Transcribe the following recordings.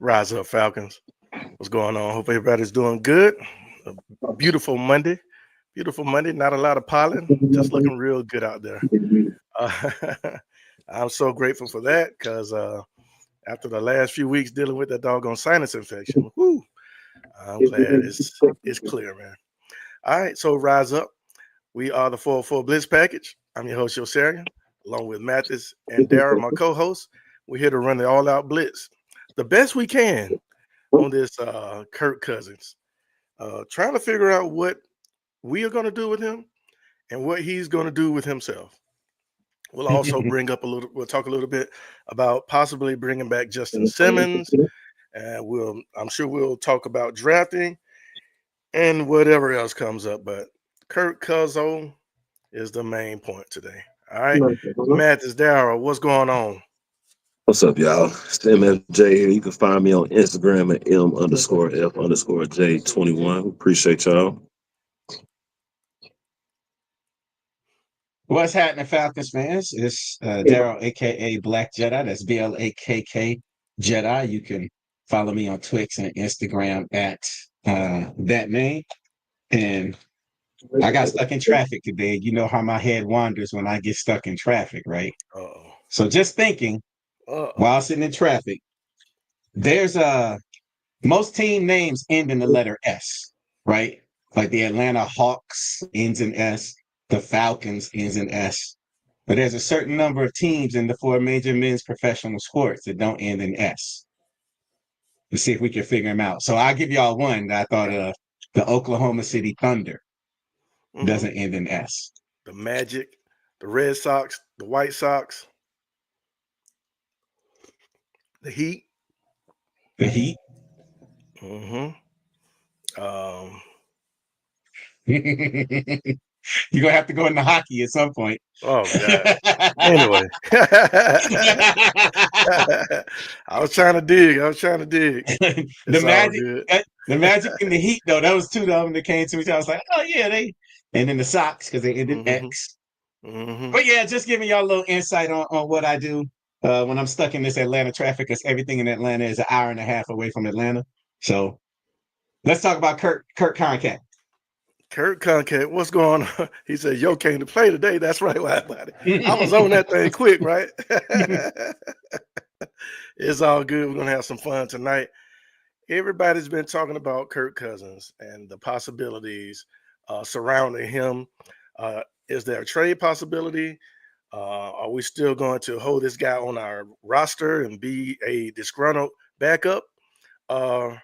Rise up, Falcons. What's going on? Hope everybody's doing good. A beautiful Monday. Beautiful Monday. Not a lot of pollen. Just looking real good out there. Uh, I'm so grateful for that because after the last few weeks dealing with that doggone sinus infection, whoo, I'm glad it's clear, man. All right, so rise up. We are the 404 Blitz Package. I'm your host, Josarian, along with Mathis and Darren, my co-host. We're here to run the all-out blitz the best we can on this Kirk Cousins. Trying to figure out what we are going to do with him and what he's going to do with himself. We'll also we'll talk a little bit about possibly bringing back Justin Simmons. And I'm sure we'll talk about drafting and whatever else comes up. But Kirk Cousins is the main point today. All right. Mathis, Darryl, what's going on? What's up, y'all? It's MFJ here. You can find me on Instagram at M_F_J21. Appreciate y'all. What's happening, Falcons fans? It's Darryl, a.k.a. Black Jedi. That's BLAKK Jedi. You can follow me on Twix and Instagram at that name. And I got stuck in traffic today. You know how my head wanders when I get stuck in traffic, right? Uh-oh. So just thinking, while sitting in traffic, there's most team names end in the letter S, right? Like the Atlanta Hawks ends in S, the Falcons ends in S. But there's a certain number of teams in the four major men's professional sports that don't end in S. Let's see if we can figure them out. So I'll give y'all one that I thought of. The Oklahoma City Thunder doesn't end in S. The Magic, the Red Sox, the White Sox, the Heat. The Heat. You're going to have to go into hockey at some point. Oh, God. Anyway. I was trying to dig. The Magic and the Heat, though, that was two of them that came to me. So I was like, oh, yeah, they. And then the Sox, because they ended X. But yeah, just giving y'all a little insight on what I do when I'm stuck in this Atlanta traffic, because everything in Atlanta is an hour and a half away from Atlanta. So let's talk about Kirk Koncok. Kirk Koncok, what's going on? He said, yo, came to play today. That's right. I was on that thing quick, right? It's all good. We're going to have some fun tonight. Everybody's been talking about Kirk Cousins and the possibilities surrounding him. Is there a trade possibility? Are we still going to hold this guy on our roster and be a disgruntled backup? Are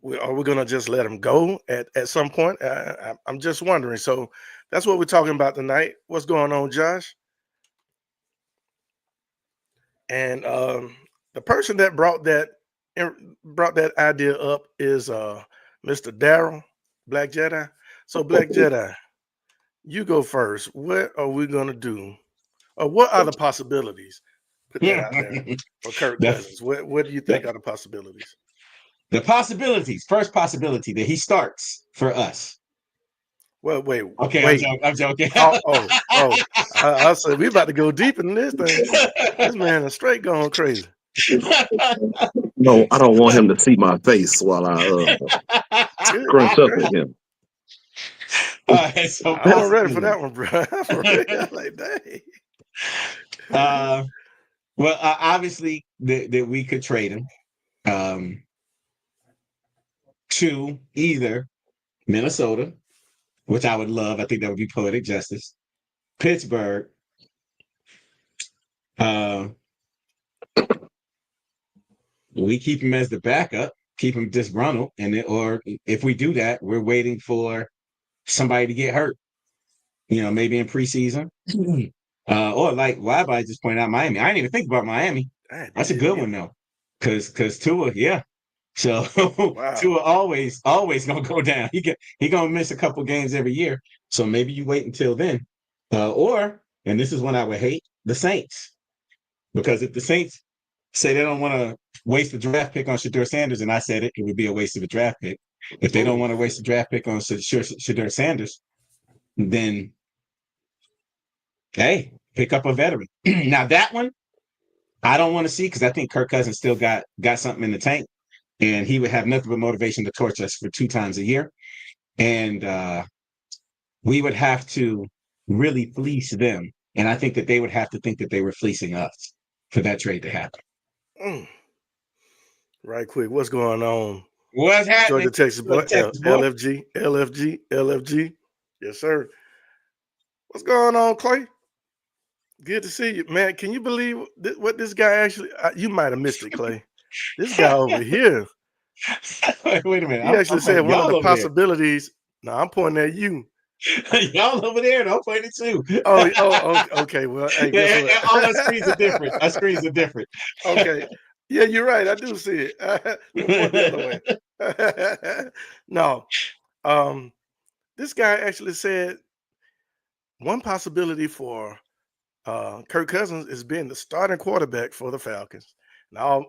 we going to just let him go at some point? I'm just wondering. So that's what we're talking about tonight. What's going on, Josh? And the person that brought that idea up is Mr. Darryl, Black Jedi. So Black Jedi, you go first. What are we going to do? Or what are the possibilities? Put that out there for Kirk Cousins. What do you think are the possibilities? The possibilities. First possibility that he starts for us. Well, wait. Okay, wait. I'm joking. I said we about to go deep in this thing. This man is straight going crazy. No, I don't want him to see my face while I crunch up at him. All right, so I wasn't ready for that one, bro. For real, like dang. Well, obviously that we could trade him to either Minnesota, which I would love. I think that would be poetic justice. Pittsburgh. We keep him as the backup, keep him disgruntled, or if we do that, we're waiting for somebody to get hurt. Maybe in preseason, or like Wabbai just pointed out, Miami. I didn't even think about Miami. That's a good one though, because Tua, yeah. So Tua always gonna go down. He gonna miss a couple games every year. So maybe you wait until then, and this is when I would hate the Saints, because if the Saints say they don't want to waste a draft pick on Shedeur Sanders, and I said it would be a waste of a draft pick. If they don't want to waste a draft pick on Shedeur Sanders, then hey, pick up a veteran. Now that one, I don't want to see because I think Kirk Cousins still got something in the tank, and he would have nothing but motivation to torch us for 2 times a year, and we would have to really fleece them, and I think that they would have to think that they were fleecing us for that trade to happen. Right quick, what's going on? What's happening? Georgia, Texas boy, LFG. Yes, sir. What's going on, Clay? Good to see you, man. Can you believe what this guy actually? You might have missed it, Clay. This guy over here. Wait a minute. He actually said one of the possibilities. There. No, I'm pointing at you. Y'all over there, and I'm pointing too. Okay. Well, hey, guess what? All our screens are different. Our screens are different. Okay. Yeah, you're right. I do see it. Point the other way. No. This guy actually said one possibility for Kirk Cousins is being the starting quarterback for the Falcons. Now,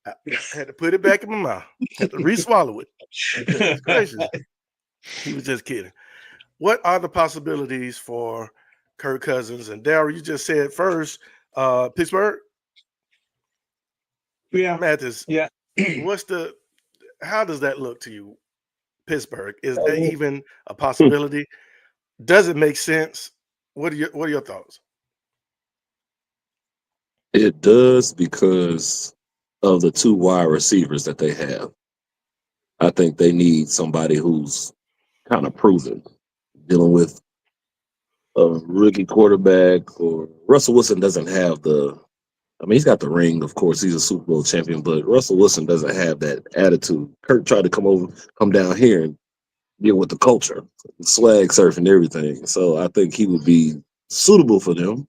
I had to put it back in my mouth. Had to re-swallow it. Goodness gracious. He was just kidding. What are the possibilities for Kirk Cousins? And Darryl, you just said first, Pittsburgh. Yeah. Mathis. Yeah. How does that look to you? Pittsburgh. Is that even a possibility? Does it make sense? What are your thoughts? It does because of the 2 wide receivers that they have. I think they need somebody who's kind of proven, dealing with a rookie quarterback. Or Russell Wilson doesn't have he's got the ring, of course, he's a Super Bowl champion, but Russell Wilson doesn't have that attitude. Kirk tried to come down here and deal with the culture, swag surf and everything. So I think he would be suitable for them.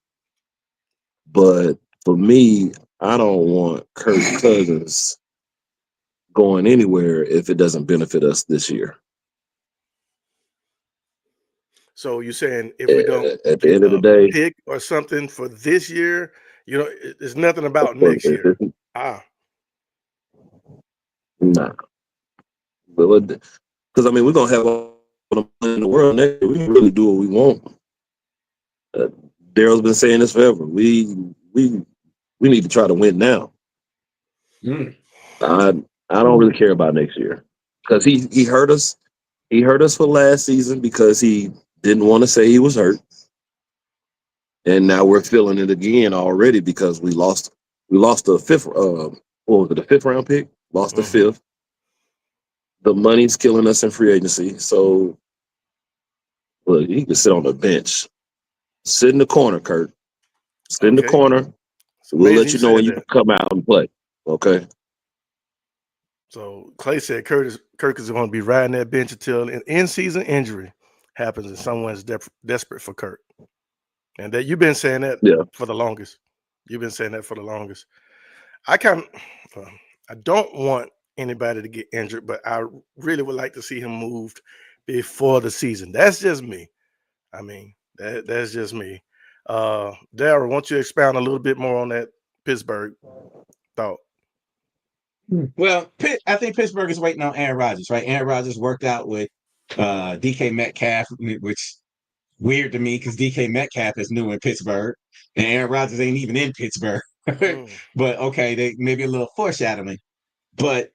But for me, I don't want Kirk Cousins going anywhere if it doesn't benefit us this year. So you're saying if we don't at the end of the day, pick or something for this year, there's nothing about next year. Nah. Because we're gonna have all the money in the world next year. We can really do what we want. Daryl's been saying this forever. We need to try to win now. I don't really care about next year because he hurt us. He hurt us for last season because he didn't want to say he was hurt, and now we're feeling it again already because we lost the fifth. What was it, the 5th round pick? Lost the 5th. The money's killing us in free agency. So, look, you can sit on the bench, sit in the corner, Kirk. Sit in the corner. We'll let you know when you can come out and play. Okay. So Clay said Kirk is going to be riding that bench until an in-season injury happens and someone's desperate for Kirk. And that you've been saying that for the longest. You've been saying that for the longest. I don't want anybody to get injured, but I really would like to see him moved before the season. That's just me. That's just me. Darryl, won't you expound a little bit more on that Pittsburgh thought? Well, I think Pittsburgh is waiting on Aaron Rodgers, right? Aaron Rodgers worked out with DK Metcalf, which weird to me because DK Metcalf is new in Pittsburgh and Aaron Rodgers ain't even in Pittsburgh. But okay, they maybe a little foreshadowing. But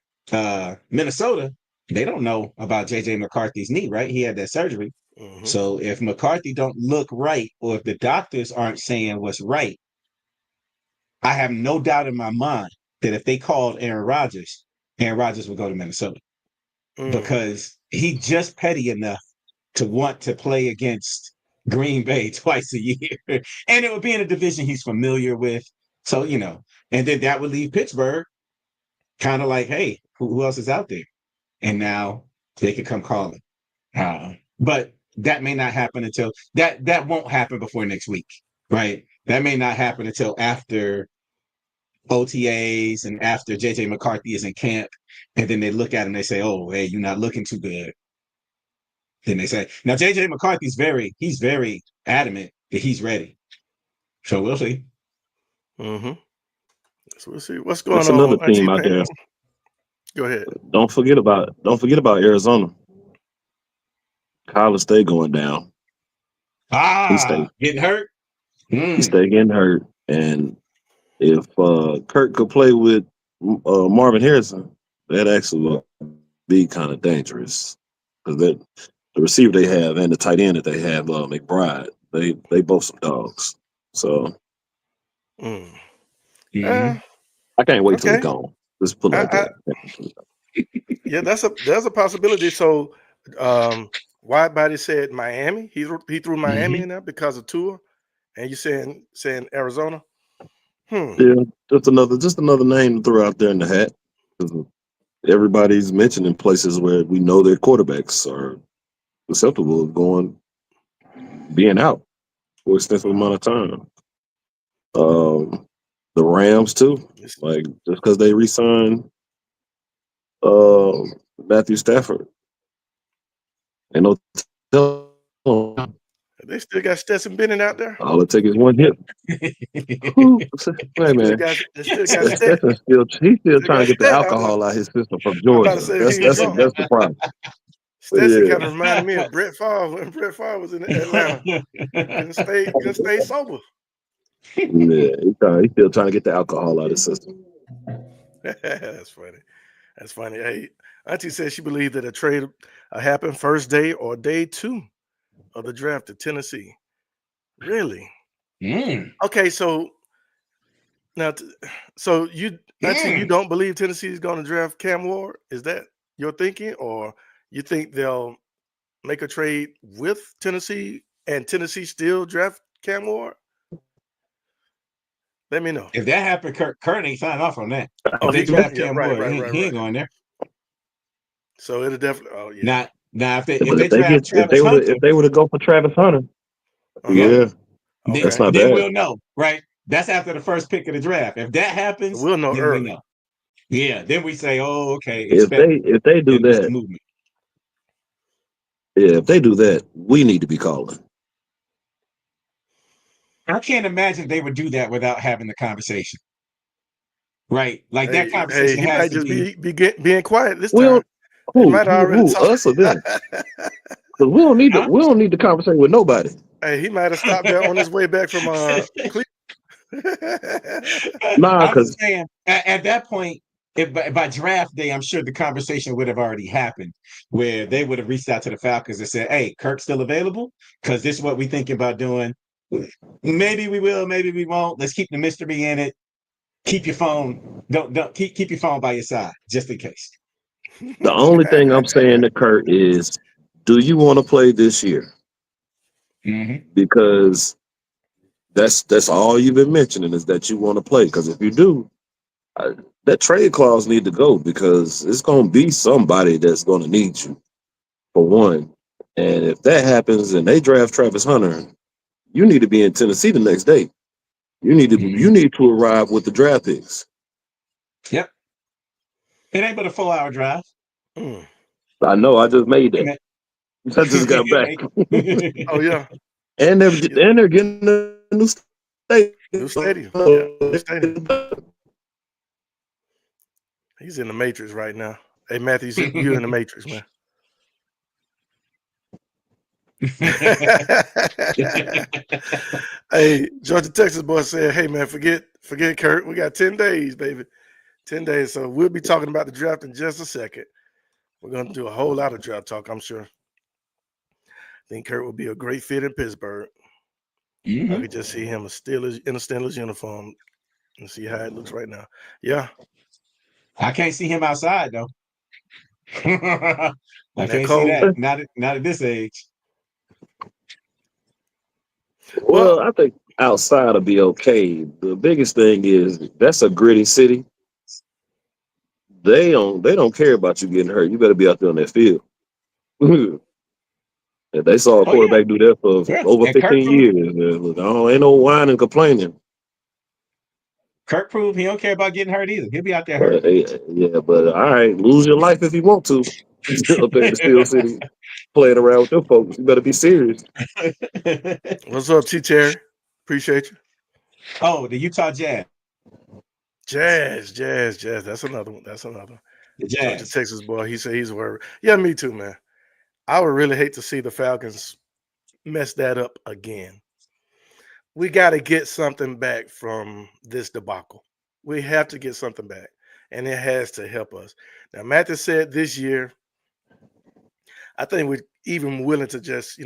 Minnesota, they don't know about JJ McCarthy's knee, right? He had that surgery. So if McCarthy don't look right, or if the doctors aren't saying what's right, I have no doubt in my mind that if they called Aaron Rodgers would go to Minnesota because he just petty enough to want to play against Green Bay twice a year. And it would be in a division he's familiar with. So, and then that would leave Pittsburgh kind of like, hey, who else is out there? And now they could come calling. But that may not happen until that won't happen before next week, right? That may not happen until after OTAs and after JJ McCarthy is in camp. And then they look at him and they say, oh, hey, you're not looking too good. Then they say, now JJ McCarthy's he's very adamant that he's ready. So we'll see. So we'll see what's going There's on. Another team out there. Go ahead. Don't forget about Arizona. College State going down. Getting hurt. He stay getting hurt, and if Kirk could play with Marvin Harrison, that actually would be kind of dangerous because that the receiver they have and the tight end that they have, McBride, they both some dogs. So Mm. Mhm. I can't wait till he's Okay. gone. Let's put it like I, that. yeah, there's a possibility. So, wide body said Miami. He threw Miami Mhm. in there because of Tua, and you saying Arizona. Yeah, just another name to throw out there in the hat. 'Cause everybody's mentioning places where we know their quarterbacks are susceptible of being out for extensive amount of time. The Rams too, like just because they re-signed uh, Matthew Stafford, and no telling. They still got Stetson Bennett out there. All it takes is one hit. Wait, man, They still got Stet. Stetson's he's still Still trying to got get the Stet out there. alcohol out his system from I'm about to Georgia. say if That's he was that's drunk. that's the problem. Stetson kind Yeah, of reminded me of Brett Favre when Brett Favre was in Atlanta. Couldn't stay sober. yeah, he's still trying to get the alcohol out of his system. That's funny. That's funny. Hey, Auntie says she believed that a trade happened first day or day 2 of the draft to Tennessee. Really? Mm. Okay, so now, so Auntie, you Mm. don't believe Tennessee is going to draft Cam Ward? Is that your thinking, or you think they'll make a trade with Tennessee and Tennessee still draft Cam Ward? Let me know. If that happened, Kirk ain't signed off on that. Oh, If they draft yeah, Cam right, Ward, right, he, right, he ain't right. going there. So it'll definitely. Oh, yeah. Now if But they draft Travis Hunter, if they were to go for Travis Hunter, yeah, yeah, that's Okay. not then bad. we'll know, right? That's after the first pick of the draft. If that So happens, we'll know then we early. know. Yeah, then we say, oh, okay, If expect they do them this that, movement. yeah, if they do that, we need to be calling. I can't imagine they would do that without having the conversation, right? Like that Hey, conversation he has might to just be. being quiet this We time. don't They might have already who talked. us or them? Because Huh? we don't need to conversate with nobody. Hey, he might have stopped there on his way back from Cleveland. Nah, I'm because just saying, at that point, if by draft day, I'm sure the conversation would have already happened, where they would have reached out to the Falcons and said, "Hey, Kirk's still available? Because this is what we thinking about doing. Maybe we will, maybe we won't. Let's keep the mystery in it. Keep your phone. Don't keep your phone by your side, just in case." the only thing I'm saying to Kurt is, do you want to play this year? Mm-hmm. Because that's all you've been mentioning is that you want to play. Because if you do, that trade clause need to go because it's going to be somebody that's going to need you for one. And if that happens and they draft Travis Hunter, you need to be in Tennessee the next day. You Mm-hmm. need to arrive with the draft picks. Yep. It ain't but a 4-hour drive. Mm. I know. I just made that. Hey, I just got back, Oh yeah, yeah. and they're getting a new stadium. New stadium. Yeah, new stadium. He's in the Matrix right now. Hey, Matthews, you're in the Matrix, man. Hey, Georgia, Texas boy said, "Hey man, forget Kurt. We got 10 days, baby. 10 days. So we'll be talking about the draft in just a second. We're gonna do a whole lot of draft talk, I'm sure. I think Kurt will be a great fit in Pittsburgh. I Mhm. could just see him in a Steelers uniform and see how it looks right now. Yeah, I can't see him outside though. I and that can't see cold. that. Not at this age. Well, Well, I think outside will be okay. The biggest thing is that's a gritty city. They don't care about you getting hurt. You better be out there on that field. And they saw a Oh yeah, quarterback do that for yeah. over And 15 years. Ain't no whining and complaining. Kirk proved he don't care about getting hurt either. He'll be out there hurt. Yeah, but all right, lose your life if you want to. Up there in the Steel City, playing around with your folks. You better be serious. what's up, T Terry? Appreciate you. Oh, the Utah Jazz. Jazz. That's another one. The Georgia, Jazz. Texas boy. He said he's worried. Yeah, me too, man. I would really hate to see the Falcons mess that up again. we got to get something back from this debacle. We have to get something back, and it has to help us. Now, Matthew said this year, I think we're even willing to just,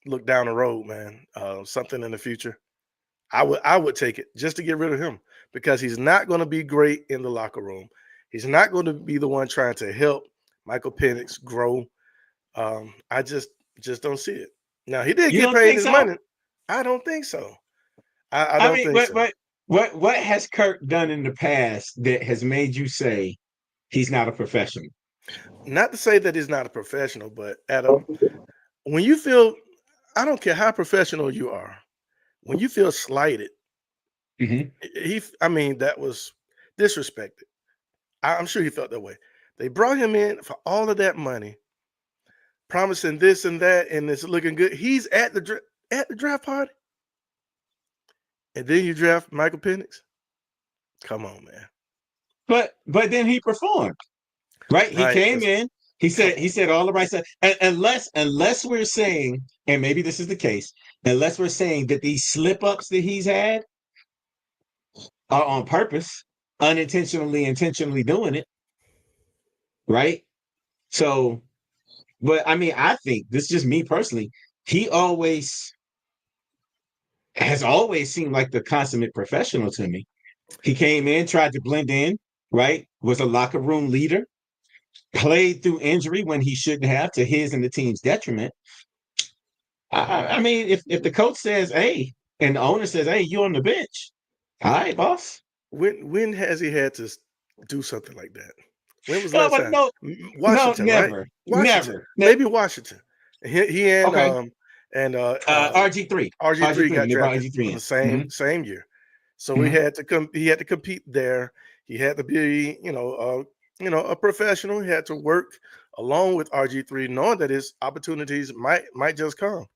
look down the road, man. Something in the future. I would take it just to get rid of him because he's not going to be great in the locker room. He's not going to be the one trying to help Michael Penix grow. I just don't see it. Now he did You get don't paid think his so? money. I don't think so. I I don't mean, think so. what has Kirk done in the past that has made you say he's not a professional? Not to say that he's not a professional, but when you feel, I don't care how professional you are, when you feel slighted, Mm-hmm. I mean, that was disrespected. I'm sure he felt that way. They brought him in for all of that money, promising this and that, and it's looking good. He's at the draft party, and then you draft Michael Penix. Come on, man. But then he performed, right? He Right? came Because in. come on. He said all the right stuff. Unless we're saying, and maybe this is the case, unless we're saying that these slip ups that he's had are on purpose, intentionally doing it, right? So, but I mean, I think this is just me personally. He has always seemed like the consummate professional to me. He came in, tried to blend in, right? Was a locker room leader, played through injury when he shouldn't have to his and the team's detriment. I mean, if the coach says, hey, and the owner says, hey, you on the bench. All right, boss. When has he had to do something like that? When was the No, last but time? no, Washington, right? never. Washington, Never. maybe Washington. He and Okay. RG3. RG3 RG3 when got they brought drafted RG3 on the in. same year, so Mm-hmm. he had to compete there. He had to be a professional. He had to work along with RG3, knowing that his opportunities might just come.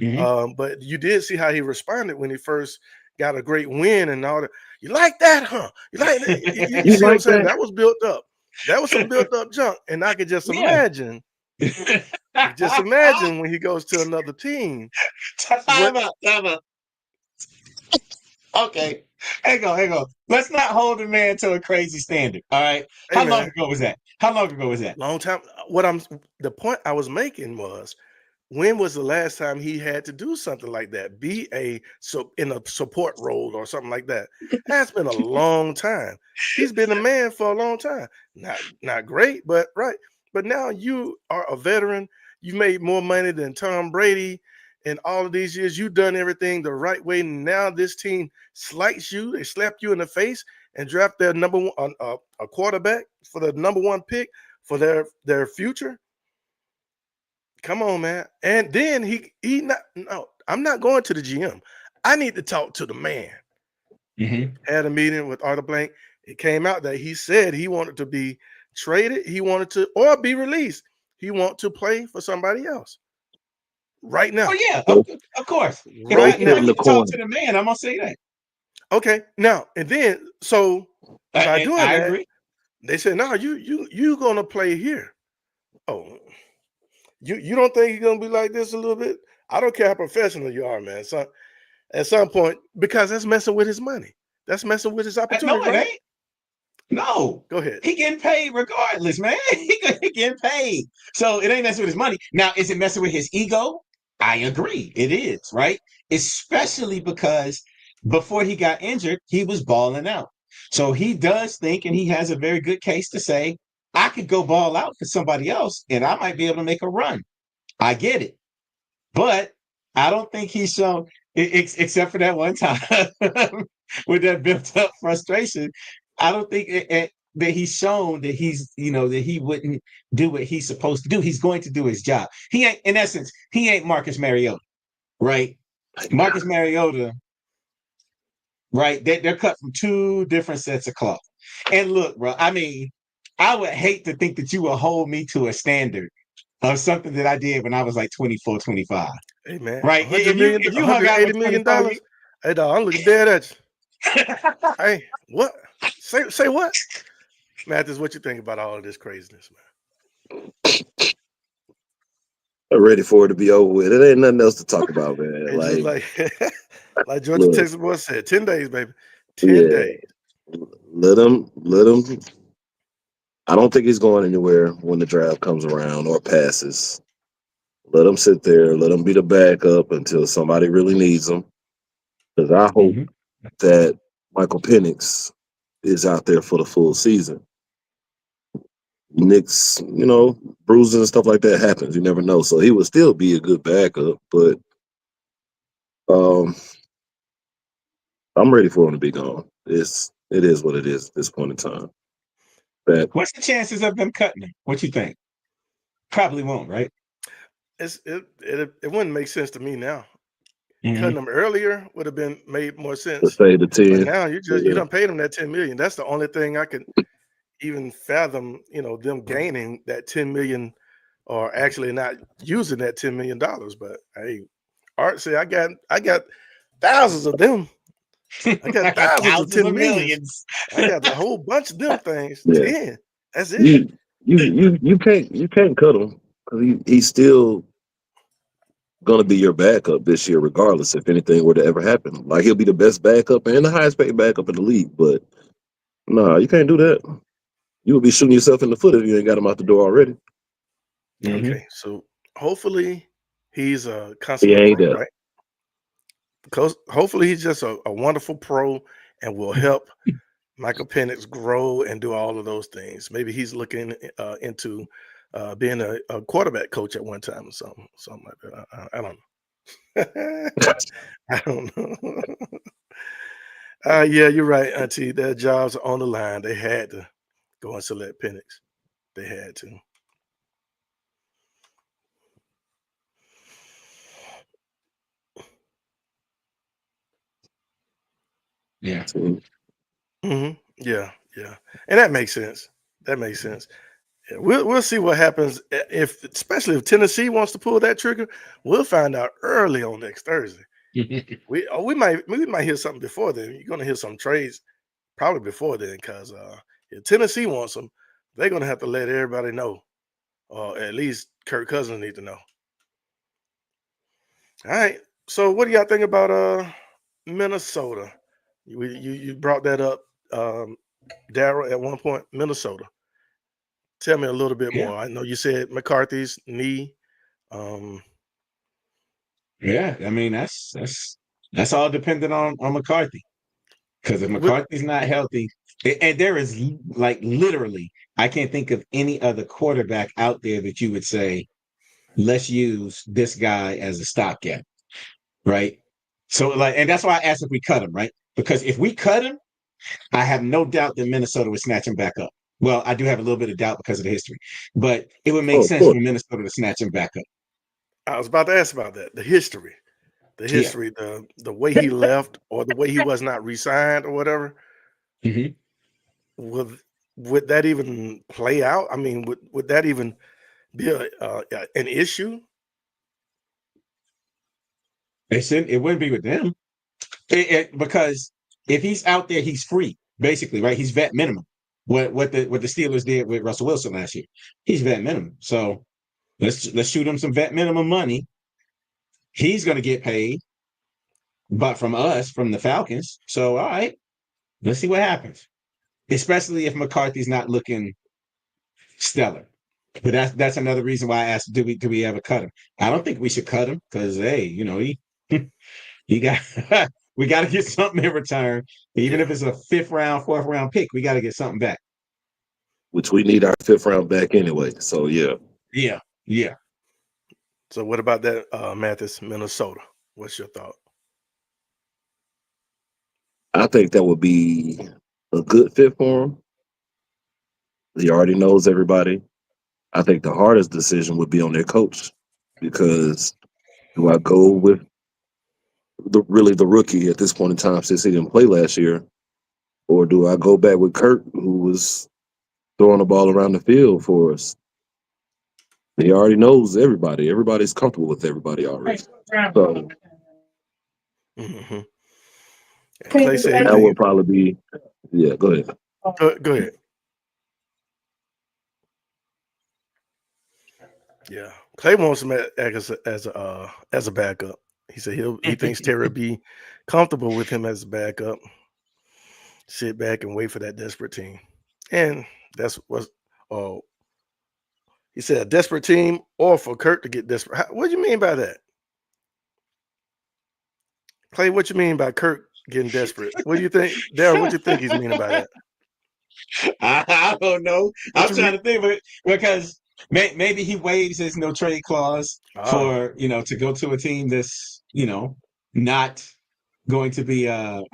Mm-hmm. But you did see how he responded when he first got a great win and all that. You like that, huh? You like that? You You see what I'm like saying? that? That was built up. That was some built up junk. And I could just Yeah. imagine, when he goes to another team, what Time out. Okay. Hang on. Let's not hold a man to a crazy standard. All right. hey How long man, ago was that? How long ago was that? long time. The point I was making was, when was the last time he had to do something like that? Be in a support role or something like that. That's been a long time. He's been a man for a long time. Not great, but right. But now you are a veteran. You made more money than Tom Brady in all of these years. You've done everything the right way. Now this team slights you. They slapped you in the face and draft their number one a quarterback for the number one pick for their future. Come on, man. And then he not no, I'm not going to the GM. I need to talk to the man. Mm-hmm. Had a meeting with Arthur Blank. It came out that he said he wanted to be traded, he wanted to or be released. He want to play for somebody else right Oh now. yeah, Go, of course. go Right If I sit in now. the get to talk corner. to the man, I'm gonna say that. Okay. Now, and then so by And doing I that, agree. they said, no, you gonna play here. Oh, you don't think he's gonna be like this a little bit? I don't care how professional you are, man. So at some point, because that's messing with his money. That's messing with his No, opportunities, it right? ain't. No, Go ahead. he getting paid regardless, man. He getting paid, so it ain't messing with his money. Now, is it messing with his ego? I agree, it is, right? Especially because before he got injured, he was balling out. So he does think, and he has a very good case to say, I could go ball out for somebody else, and I might be able to make a run. I get it, but I don't think he's shown, except for that one time with that built up frustration. I don't think that he's shown that that he wouldn't do what he's supposed to do. He's going to do his job. He ain't, in essence, he ain't Marcus Mariota, right? Marcus Mariota, right? They're cut from two different sets of cloth. And look, bro, I mean, I would hate to think that you will hold me to a standard of something that I did when I was like 24, 25. Hey man, Right. 100 million, If you hung out with 180 million 24 years, dollars. Hey dog, I'm looking dead at you. Hey, what? Say what? Mathis, what you think about all of this craziness, man? I'm ready for it to be over with. It ain't nothing else to talk about, man. It's just Like like Like Georgia Look, Texas boy said, 10 days, baby. 10 yeah, days. let him. I don't think he's going anywhere when the draft comes around or passes. Let him sit there. Let him be the backup until somebody really needs him. Because I hope hmm that Michael Penix is out there for the full season. Nicks, bruises and stuff like that happens. You never know. So he would still be a good backup, but um, I'm ready for him to be gone. It is what it is at this point in time. That What's the chances of them cutting him? What you think? Probably won't, right? It wouldn't make sense to me now. hmm Cutting them earlier would have been made more let's sense. say the But 10. now you Yeah. done paid them that 10 million. That's the only thing I could even fathom, them gaining that 10 million or actually not using that $10 million. But hey, Art said I got thousands of them. I got I got thousands of thousands 10 of millions. millions. I got a whole bunch of them things. Yeah. 10. That's it. You can't cut him because he's still gonna be your backup this year, regardless if anything were to ever happen. Like he'll be the best backup and the highest paid backup in the league. But nah, you can't do that. You would be shooting yourself in the foot if you ain't got him out the door already. hmm Okay, so hopefully he's a He consummate ain't pro, there. right? Because hopefully he's just a wonderful pro and will help Michael Penix grow and do all of those things. Maybe he's looking into being a quarterback coach at one time or something like that. I don't know. I don't know. Yeah, you're right, Auntie. Their jobs are on the line. They had to go and select Penix. They had to. Yeah. Yeah, yeah, and that makes sense. That makes sense. Yeah, we'll see what happens if, especially if Tennessee wants to pull that trigger. We'll find out early on next Thursday. We might hear something before then. You're gonna hear some trades probably before then, because if Tennessee wants them, they're gonna have to let everybody know, or at least Kirk Cousins need to know. All right. So what do y'all think about Minnesota? You brought that up, Daryl, at one point. Minnesota. Tell me a little bit yeah. more. I know you said McCarthy's knee. Um, Yeah. I mean, that's all dependent on McCarthy. Because if with, McCarthy's not healthy, and there is like literally, I can't think of any other quarterback out there that you would say, let's use this guy as a stopgap, right? So like, and that's why I asked if we cut him, right? Because if we cut him, I have no doubt that Minnesota would snatch him back up. Well, I do have a little bit of doubt because of the history, but it would make Oh, of sense course. for Minnesota to snatch him back up. I was about to ask about that. The Yeah. history, the way he left, or the way he was not re-signed, or whatever. hmm Would would that even play out? I mean, would that even be an issue? It wouldn't be with them. Because if he's out there, he's free, basically, right? He's vet minimum. What the Steelers did with Russell Wilson last year, he's vet minimum. So let's shoot him some vet minimum money. He's going to get paid, but from us, from the Falcons. So all right, let's see what happens. Especially if McCarthy's not looking stellar. But that's another reason why I asked, do we ever cut him? I don't think we should cut him because hey, he got we got to get something in return, even Yeah. if it's a fifth round, fourth round pick. We got to get something back. Which we need our fifth round back anyway. So yeah. Yeah, yeah. So what about that, Mathis, Minnesota? What's your thought? I think that would be a good fit for him. He already knows everybody. I think the hardest decision would be on their coach because do I go with the rookie at this point in time since he didn't play last year, or do I go back with Kirk who was throwing the ball around the field for us? He already knows everybody. Everybody's comfortable with everybody already. So Hmm. Clay said he that think. would probably be yeah. Go ahead. Go ahead. Yeah, Clay wants him as a backup. He He said he thinks Terry will be comfortable with him as a backup. Sit back and wait for that desperate team. And that's what he said, a desperate team or for Kirk to get desperate. What do you mean by that? Clay, what you mean by Kirk getting desperate? What do you think, Darryl? What you think he's meaning by that? I don't know. What I'm you trying mean? to think of it because maybe he waives his no trade clause for to go to a team that's not going to be or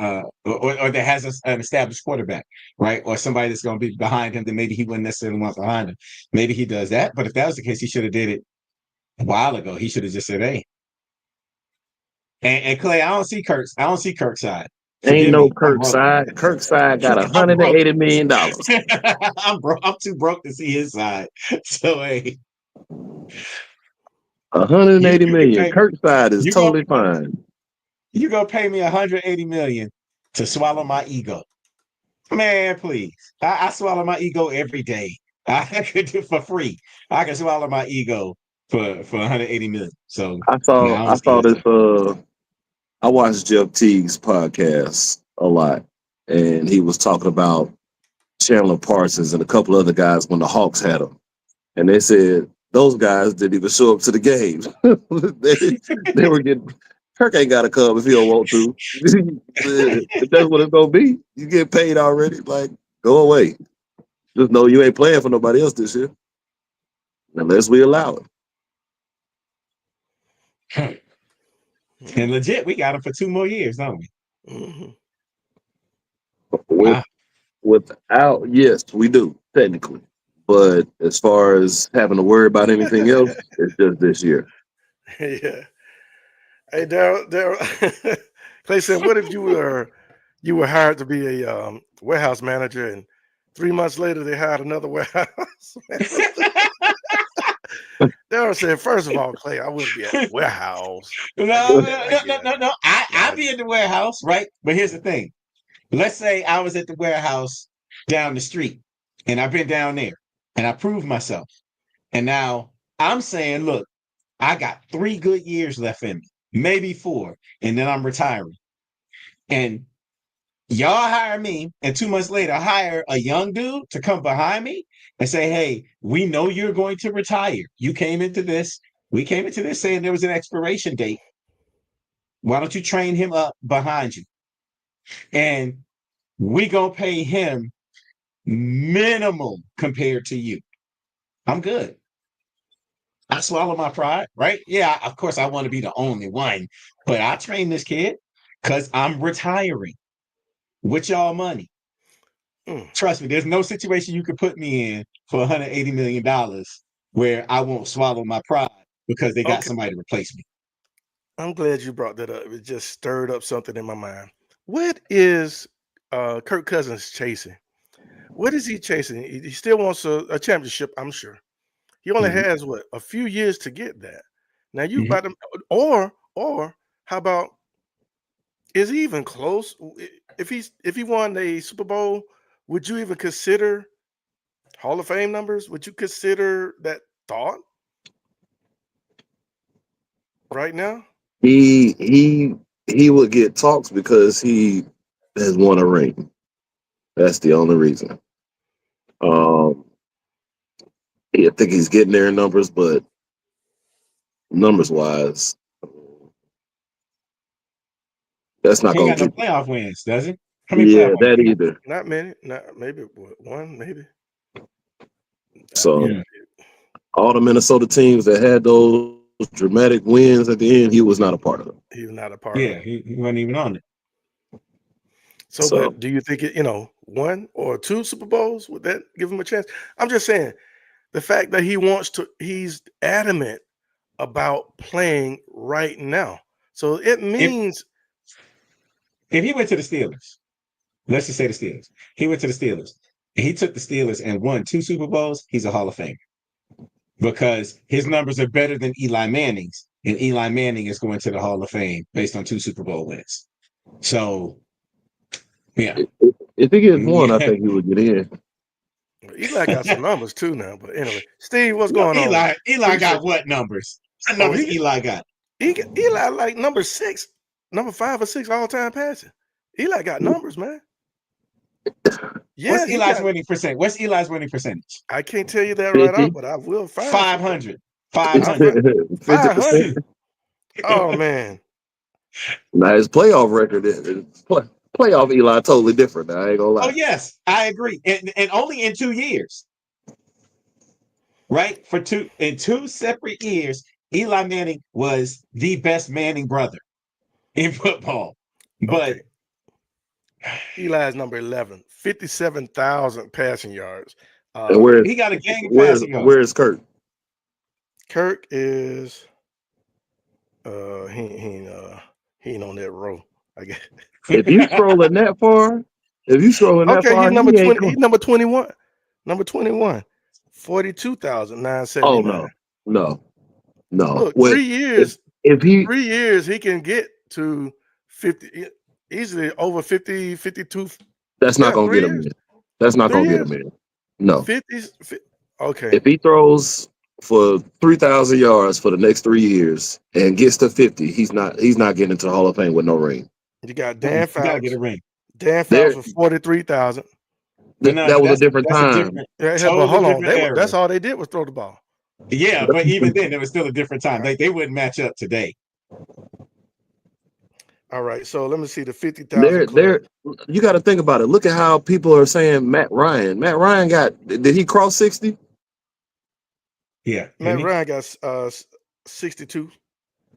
that has an established quarterback, right? Or somebody that's going to be behind him that maybe he wouldn't necessarily want behind him. Maybe he does that. But if that was the case, he should have did it a while ago. He should have just said, "Hey." And Clay, I don't see Kirk's side. Ain't Forgive no me, I'm Kirk broke. side. Kirk side got I'm broke. $180 million. I'm broke. I'm too broke to see his side. So hey, 180 you can million. pay Kirk side is you go totally fine. you gonna pay me 180 million to swallow my ego. Man, please. I swallow my ego every day. I could do for free. I can swallow my ego for 180 million. So I no, saw I I don't see saw his this side. I watched Jeff Teague's podcast a lot, and he was talking about Chandler Parsons and a couple other guys when the Hawks had them. And they said those guys didn't even show up to the games. they were getting Kirk ain't gotta come if he don't want to. If that's what it's gonna be, you get paid already. Like, go away. Just know you ain't playing for nobody else this year. Unless we allow it. And legit, we got him for 2 more years, don't we? Mm-hmm. With Without, yes, we do, technically. But as far as having to worry about anything else, it's just this year. Yeah. Hey, Darryl. Clay said, "What if you were hired to be a warehouse manager, and 3 months later they hired another warehouse manager?" Darryl said, "First of all, Clay, I wouldn't be at the warehouse. No, I no, get that. I no, get no, it. no, no. I'd I be get in the warehouse, right? But here's the thing. Let's say I was at the warehouse down the street and I've been down there and I proved myself. And now I'm saying, look, I got 3 good years left in me, maybe 4, and then I'm retiring. And y'all hire me, and 2 months later, hire a young dude to come behind me and say, hey, we know you're going to retire. We came into this saying there was an expiration date. Why don't you train him up behind you? And we gonna pay him minimal compared to you. I'm good. I swallow my pride, right? Yeah, of course I want to be the only one, but I train this kid because I'm retiring with y'all money. Mm. Trust me, there's no situation you could put me in for $180 million where I won't swallow my pride because they got Okay. somebody to replace me. I'm glad you brought that up. It just stirred up something in my mind. What is Kirk Cousins chasing? What is he chasing? He still wants a championship, I'm sure. He only Mhm. has what, a few years to get that. Now you Mhm. about to, or how about, is he even close? If he won a Super Bowl, would you even consider Hall of Fame numbers? Would you consider that thought right now? He would get talks because he has won a ring. That's the only reason. Um, I think he's getting there in numbers, but numbers wise, that's not He ain't gonna got no get. playoff wins, does he? How many playoff Yeah, wins that he got? either. Not many. Not maybe what, one, maybe. So Yeah, Mm. all the Minnesota teams that had those dramatic wins at the end, he was not a part of them. he was not a part of Yeah, it. he wasn't even on it. So, So but do you think one or two Super Bowls, would that give him a chance? I'm just saying the fact that he's adamant about playing right now. So it If means if he went to the Steelers, let's just say the Steelers. He went to the Steelers. And he took the Steelers and won 2 Super Bowls. He's a Hall of Famer because his numbers are better than Eli Manning's, and Eli Manning is going to the Hall of Fame based on 2 Super Bowl wins. So, yeah, if he gets one, I yeah. think he would get in. Eli got some numbers too now. But anyway, Steve, what's No, going on? Eli got Appreciate you. what numbers? What Oh, numbers Eli got? Eli like number 6, number 5 or 6 all-time passing. Eli got numbers, man. Yeah, What's he Eli's got. winning percent? What's Eli's winning percentage? I can't tell you that right 50. out, but I will find 500. I'll 500. find 50%. 500. Oh man, Now his playoff record playoff Eli totally different. I ain't gonna Oh lie. yes, I agree, and only in 2 years, right? In 2 separate years, Eli Manning was the best Manning brother in football. But okay. Eli's number 11, 57,000 passing yards. And where's he got a gang of where's passing yards. where's Kirk? Kirk is he ain't on that row, I guess. If you scrolling that far, Okay, he's number he ain't 20. He's number 21. Number 21. 42,979. Oh no. Look, Well, 3 years. if he 3 years he can get to 50 easily over 50, 52. that's not Yeah, gonna 3 get him years. in. That's not 3 gonna get him years. in. No. 50. Okay. If he throws for 3,000 yards for the next 3 years and gets to 50, he's not getting into the Hall of Fame with no ring. You got Dan You gotta get a Fouts. ring. Dan There, Fouts for 43,000. But no, that but was a different that's a time. different, Yeah, but totally hold on. different era. That's all they did was throw the ball. Yeah, but even then, it was still a different time. They wouldn't match up today. All right. So let me see the 50,000 club. You got to think about it. Look at how people are saying Matt Ryan. Matt Ryan did he cross 60? Yeah, Matt Ryan got 62.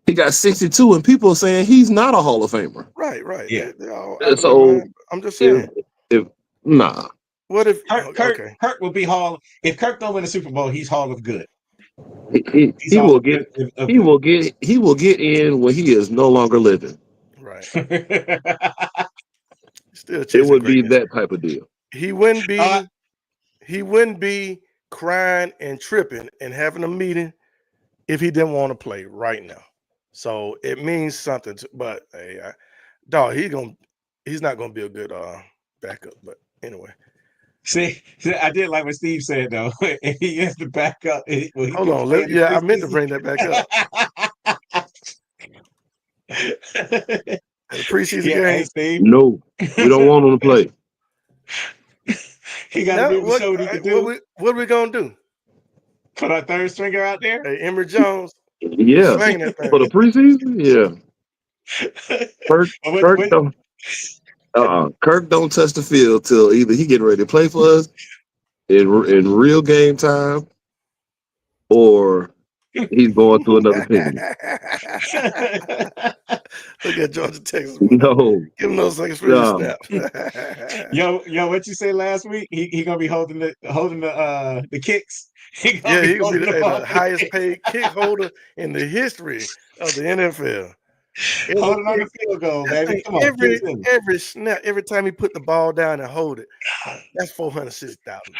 He got 62, and people are saying he's not a Hall of Famer. Right. Yeah. They're all out of their So mind. I'm just saying. if nah, What if Kirk will be Hall. If Kirk don't win a Super Bowl, he's Hall of Good. He's he Hall will of get Good, of he will get in when he is no longer living. right. good. Still It chasing would be greatness. that type of deal. He wouldn't be crying and tripping and having a meeting if he didn't want to play right now. So it means something but hey, dog, he's not gonna be a good backup. But anyway. See, I did like what Steve said though. If he is the backup, will he Hold be on. playing in I meant to preseason? bring that back up. The preseason Yeah, hey game. Steve. No, we don't want him to play. He got to Now, be able to show what he can do. what are we gonna do? Put our third stringer out there. Hey, Emory Jones, Yeah, slanging that for the thing. preseason, yeah. Kirk don't. Kirk don't touch the field till either he getting ready to play for us in real game time, or he's going to another team. Look at Georgia, Texas. No, Give him those seconds for the snap. yo, what you say last week? He gonna be holding the kicks. He gonna be the highest paid kick holder in the history of the NFL. Holding on the field goal, baby. Come on, every snap, every time he put the ball down and hold it, that's $460,000.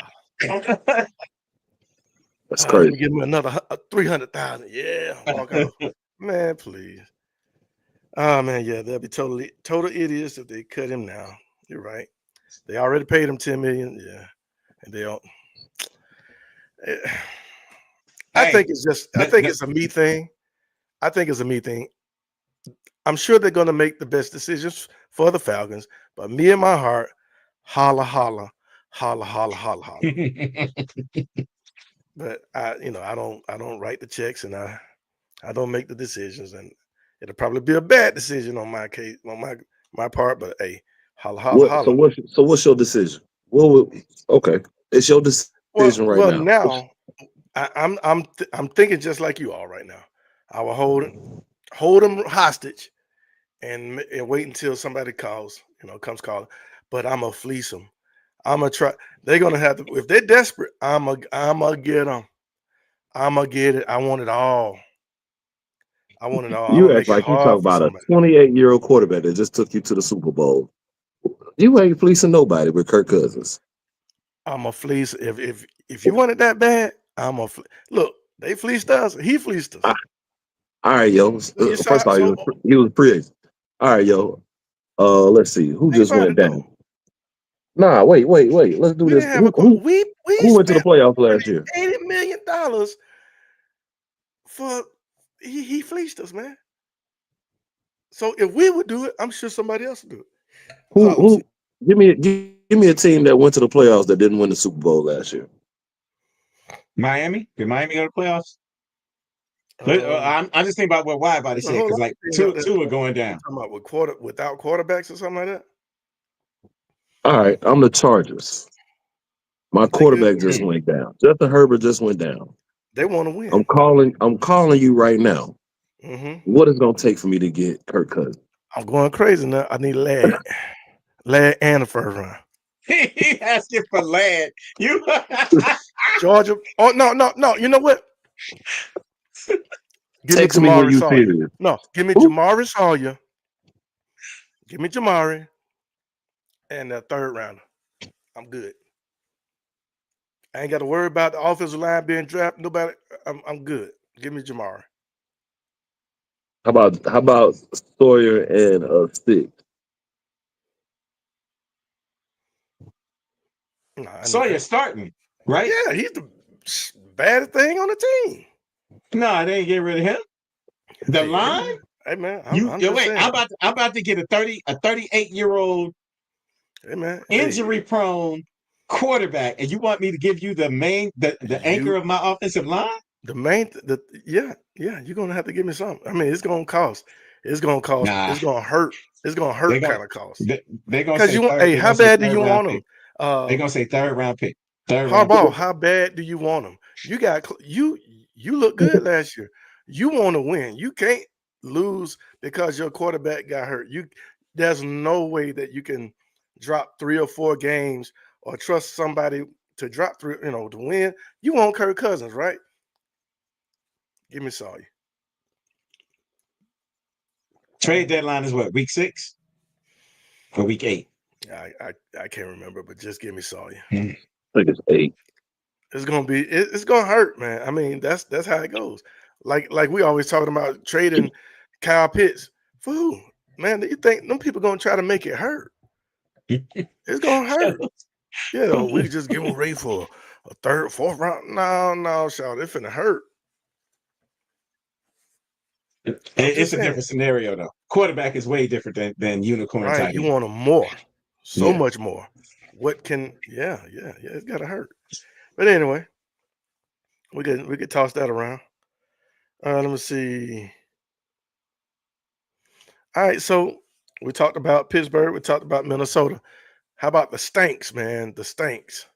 that's crazy. Let me give him another 300,000. Yeah, walk off. Man, please. Oh man, yeah, they'll be total idiots if they cut him now. You're right. They already paid him $10 million. Yeah, and they don't. I think it's a me thing. I think it's a me thing. I'm sure they're going to make the best decisions for the Falcons, but me in my heart, holla, holla, holla, holla, holla, holla. But I don't write the checks and I don't make the decisions, and it'll probably be a bad decision on my case, on my part. But hey, holla, holla, holla. So what's your decision? Okay, it's your decision right now. Now I'm thinking just like you all right now. I will hold them hostage and wait until somebody comes calling. But I'm gonna fleece them. I'm gonna try. They're gonna have to, if they're desperate. I'm gonna get them. I'm gonna get it. I want it all. You act like you talk about a 28-year-old quarterback that just took you to the Super Bowl. You ain't fleecing nobody with Kirk Cousins. I'm a fleece. If you want it that bad, I'm a look. They fleeced us. He fleeced us. All right, yo. First of all, he was pre-agent. All right, yo. Let's see who just went down. Nah, wait. Let's do this. Who went to the playoffs last year? $80 million for he fleeced us, man. So if we would do it, I'm sure somebody else would do it. That's Who all I'm saying. give me a team that went to the playoffs that didn't win the Super Bowl last year. Miami? Did Miami go to the playoffs? I just think about what why about it there's a said whole because lot like of things out there. two are going down. Talking about without quarterbacks or something like that. All right, I'm the Chargers. My They good. quarterback just went down. Justin Herbert just went down. They want to win. I'm calling you right now. Mm-hmm. What is it gonna take for me to get Kirk Cousins? I'm going crazy now. I need Lad and the first round. He asking for land. You Georgia. Oh no. You know what? Give Text me me when Jamari you Sawyer. serious. No, give me Who? Jamari Sawyer. Give me Jamari and the third rounder. I'm good. I ain't got to worry about the offensive line being drafted. Nobody. I'm good. Give me Jamari. How about Sawyer and Stick? No, I need Sawyer Kirk. starting, right? Yeah, he's the baddest thing on the team. No, they ain't get rid of him. The line? Hey man, I'm just wait, saying. I'm about to get a 38-year-old Hey man, injury prone quarterback, and you want me to give you the anchor of my offensive line? Yeah, you're gonna have to give me something. I mean, it's gonna cost. It's gonna cost. Nah. It's gonna hurt. It's gonna hurt kind of cost. They're gonna Because say how bad do you want them? They're gonna say third round pick. Harbaugh, how bad do you want them? You got you look good last year. You want to win. You can't lose because your quarterback got hurt. There's no way that you can drop 3 or 4 games or trust somebody to drop 3, to win. You want Kirk Cousins, right? Give me Sawyer. Trade deadline is what, week 6 or week 8? I can't remember, but just give me Sawyer. I think it's 8. It's gonna hurt, man. I mean, that's how it goes. Like we always talking about trading Kyle Pitts for who? Man, do you think them people gonna try to make it hurt? It's gonna hurt. We could just give them ready for a 3rd, 4th round. No, Shaw, it's finna hurt. It's a different scenario though. Quarterback is way different than unicorn right. tight You end. want them more, so much more. What can? Yeah. It's gotta hurt. But anyway, we could toss that around. Let me see. All right, so we talked about Pittsburgh. We talked about Minnesota. How about the Stanks, man? The Stanks.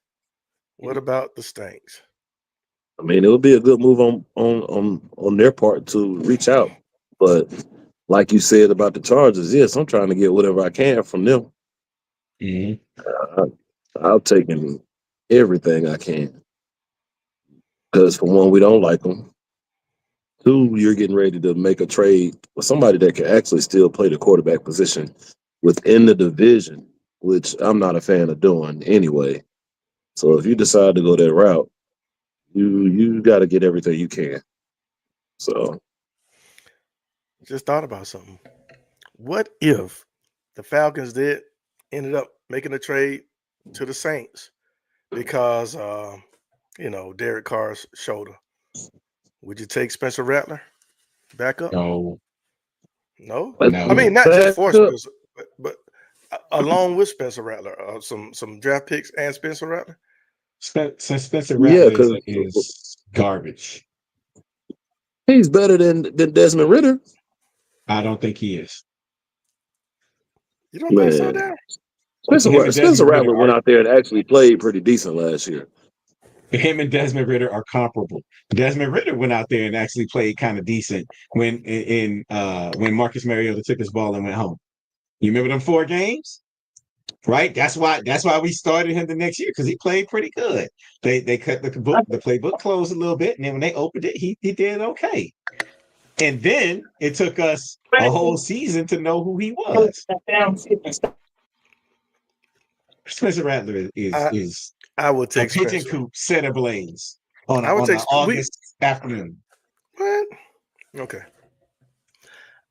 What about the Stanks? I mean, it would be a good move on their part to reach out, but like you said about the Chargers, yes, I'm trying to get whatever I can from them. I'll take everything I can because for one, we don't like them. 2, you're getting ready to make a trade with somebody that can actually still play the quarterback position within the division, which I'm not a fan of doing anyway. So if you decide to go that route, you got to get everything you can. So Just thought about something. What if the Falcons ended up making a trade to the Saints because Derek Carr's shoulder? Would you take Spencer Rattler back up? No. No? No. I mean, not just for Back up. Spencer, but along with Spencer Rattler, some draft picks and Spencer Rattler. Spencer Rattler is garbage. He's better than Desmond Ritter. I don't think he is. You don't think so, Darren? Spencer Rattler went out there and actually played pretty decent last year. Him and Desmond Ritter are comparable. Desmond Ritter went out there and actually played kind of decent when Marcus Mariota took his ball and went home. You remember them 4 games? Right? That's why we started him the next year, because he played pretty good. They cut the playbook closed a little bit, and then when they opened it, he did okay. And then it took us a whole season to know who he was. Spencer Rattler is I would take a pigeon Spencer. coop set ablaze on an August afternoon. What? Okay.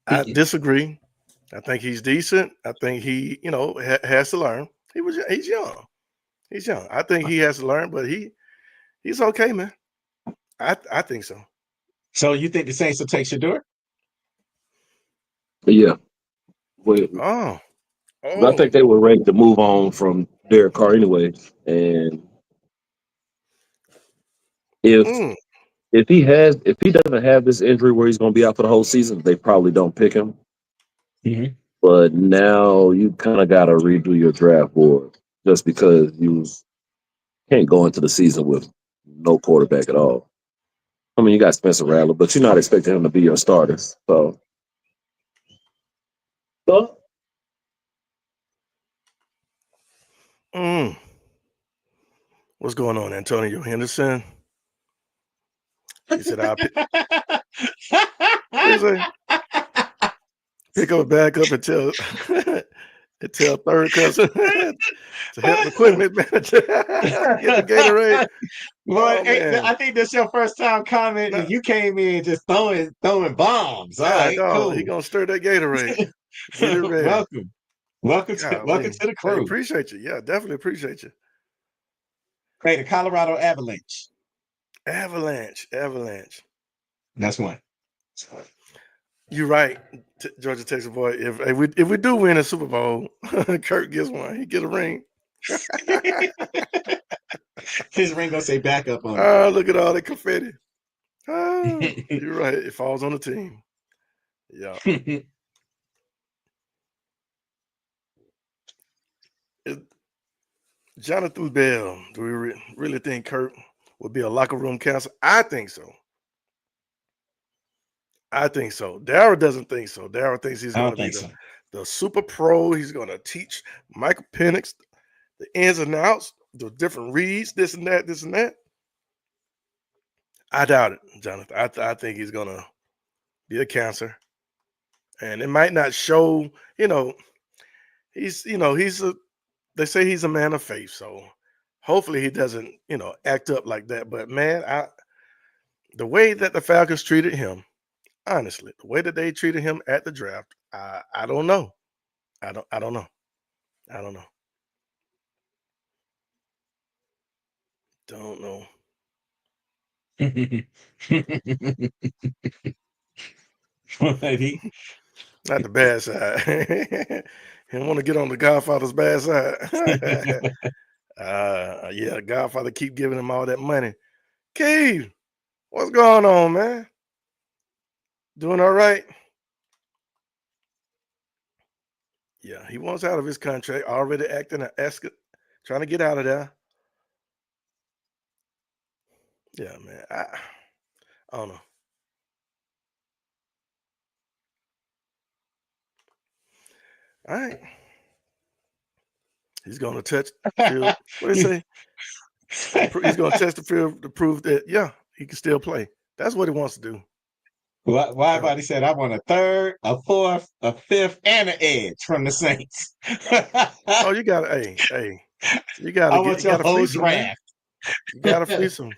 I disagree. I think he's decent. I think he, has to learn. He's young. He's young. I think he has to learn, but he's okay, man. I think so. So you think the Saints will take Shador? Yeah. Oh, I think they were ready to move on from Derek Carr anyway. And if mm, if he doesn't have this injury where he's going to be out for the whole season, they probably don't pick him. Mhm. But now you kind of got to redo your draft board just because you can't go into the season with no quarterback at all. I mean, you got Spencer Rattler, but you're not expecting him to be your starter. So mm. What's going on, Antonio Henderson? He said, "I'll pick." What is it? Pick up, back up until until third cousin to help the equipment manager get the Gatorade. Boy, Oh man, I think that's your first time commenting. no, You came in just throwing bombs. All God, right, dog, he cool. gonna stir that Gatorade. Get it ready. welcome, welcome Golly, to the hey, crew. appreciate you. Yeah, definitely appreciate you. Hey, the Colorado Avalanche. Avalanche. That's one. You're right, Georgia Texas boy. If we do win a Super Bowl, Kirk gets one. He get a ring. His ring gonna say backup on Oh, look at all the confetti. Oh, you're right. It falls on the team. Yeah. it. Jonathan Bell. Do we really think Kirk would be a locker room counselor? I think so. Darryl doesn't think so. Darryl thinks he's I going don't to be think so. the super pro. He's going to teach Michael Penix the ins and outs, the different reads, this and that, this and that. I doubt it, Jonathan. I think he's going to be a counselor. And it might not show, he's they say he's a man of faith. So hopefully he doesn't, act up like that. But man, the way that the Falcons treated him, honestly, the way that they treated him at the draft, I don't know. I don't know. I don't know. Don't know. he, Not the bad side. He don't want to get on the Godfather's bad side. Yeah, Godfather keep giving him all that money. Cave, what's going on, man? Doing all right? Yeah, he wants out of his contract. Already asking, trying to get out of there. Yeah, man. I don't know. All right. He's going to touch the field. What do you say? He's going to test the field to prove that, yeah, he can still play. That's what he wants to do. Why everybody said I want a third, a fourth, a fifth, and an edge from the Saints. Oh, you got to, hey, you got I to want your whole fleece him, man. draft. You got to fleece him.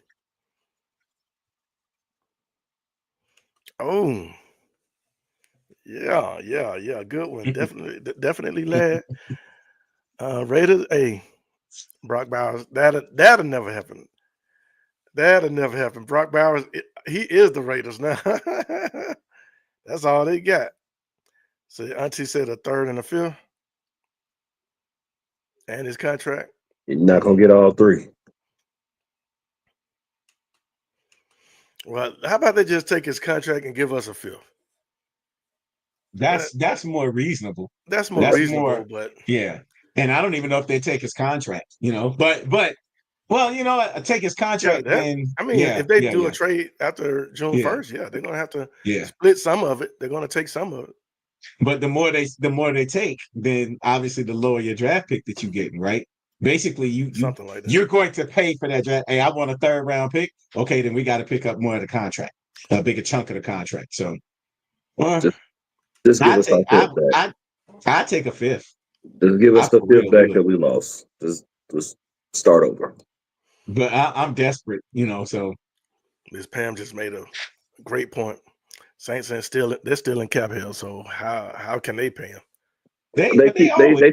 Oh, yeah. Good one. Definitely lad. Raiders, Brock Bowers. That'll never happen. That'll never happen. Brock Bowers, he is the Raiders now. That's all they got. So Auntie said a third and a fifth, and his contract. you're not going to get all three. Well, how about they just take his contract and give us a fifth? That's more reasonable. That's more reasonable, but yeah. And I don't even know if they take his contract, but well, take his contract. Then if they do a trade after June 1st, they're gonna have to split some of it. They're gonna take some of it. But the more they take, then obviously the lower your draft pick that you're getting, right? Basically, something like that. You're going to pay for that draft. Hey, I want a third round pick. Okay, then we got to pick up more of the contract, a bigger chunk of the contract. So, just give us our fifth back. I take a fifth. Just give us the fifth back that we lost. Just start over. But I'm desperate, so. Miss Pam just made a great point. Saints are they're still in cap hell, so how can they pay him? They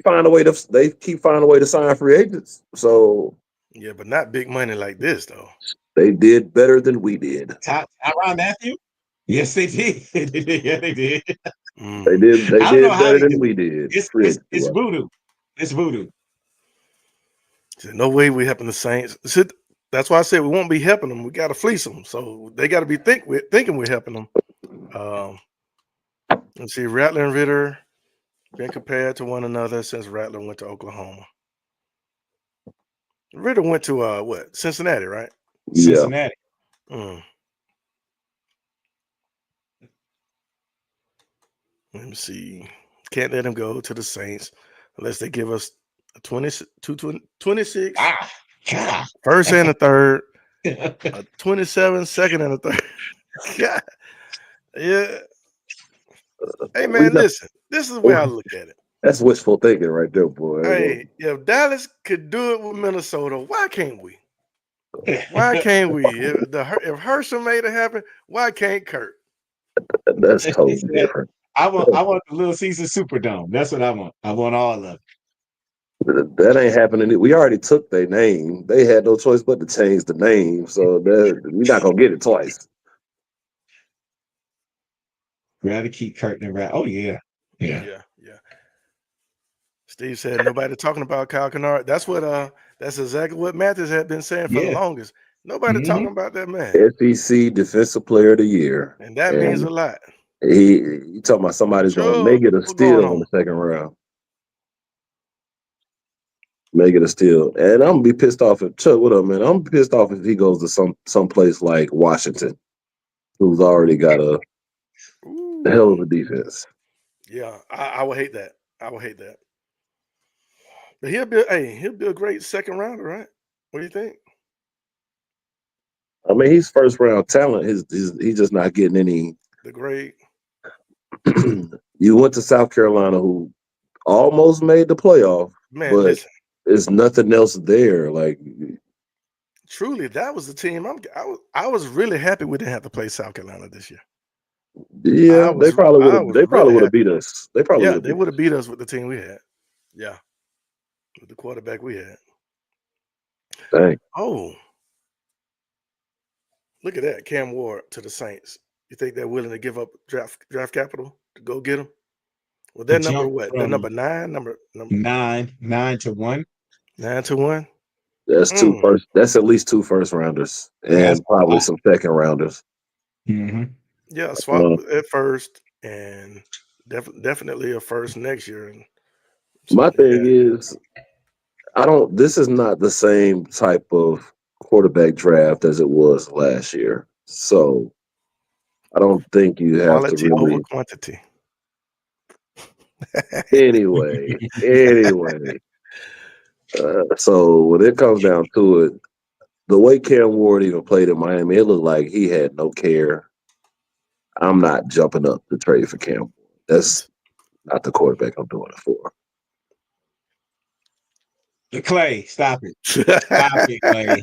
find a way to keep finding a way to sign free agents. So yeah, but not big money like this though. They did better than we did. Tyrann Mathieu? Yes, they did. Yeah, they did. They did. They I don't know did how better they than do we it. did. It's voodoo. It's voodoo. Said, no way we helping the Saints. Said, that's why I said we won't be helping them. We got to fleece them. So they got to be thinking we're helping them. Let's see, Rattler and Ritter been compared to one another since Rattler went to Oklahoma. Ritter went to what? Cincinnati, right? Yeah. Cincinnati. Mm. Let me see. Can't let him go to the Saints unless they give us a 26 God. first and a third, a 27 second and a third. God. Yeah. Hey man, listen. This is the way I look at it. That's wishful thinking right there, boy. Hey, if Dallas could do it with Minnesota, why can't we? Why can't we? If Herschel made it happen, why can't Kirk? That's totally different. I want the Little Caesar Superdome. That's what I want. I want all of it. That ain't happening. We already took their name. They had no choice but to change the name. So we're not gonna get it twice. Rather keep Kirk than Rat. Oh yeah. Yeah. Steve said nobody talking about Kyle Kennard. That's exactly what Mathis had been saying for the longest. Nobody talking about that man. SEC Defensive Player of the Year. And that means a lot. You talking about somebody's gonna make it a steal in the second round. Make it a steal. And I'm gonna be pissed off if Chuck, what up, man? I'm pissed off if he goes to some place like Washington, who's already got a hell of a defense. Yeah, I would hate that. But he'll be a great second rounder, right? What do you think? I mean, he's first round talent. He's just not getting any. The grade. You went to South Carolina, who almost made the playoff, man. But listen, there's nothing else there. Like, truly, that was the team. I was really happy we didn't have to play South Carolina this year. Yeah, they probably would have beat us. They would have beat us with the team we had. Yeah, with the quarterback we had. Dang. Oh, look at that, Cam Ward to the Saints. You think they're willing to give up draft capital to go get him? Well, their number what? Their number 9, number 9 to 1. 9 to 1. That's two first. That's at least 2 first rounders and probably some second rounders. Mm-hmm. Yeah, swap at first and definitely a first next year. And my thing is, this is not the same type of quarterback draft as it was last year. So I don't think you have quality to really over quantity. anyway. So when it comes down to it, the way Cam Ward even played in Miami, it looked like he had no care. I'm not jumping up to trade for Cam Ward. That's not the quarterback I'm doing it for. Clay, stop it. Stop it, Clay.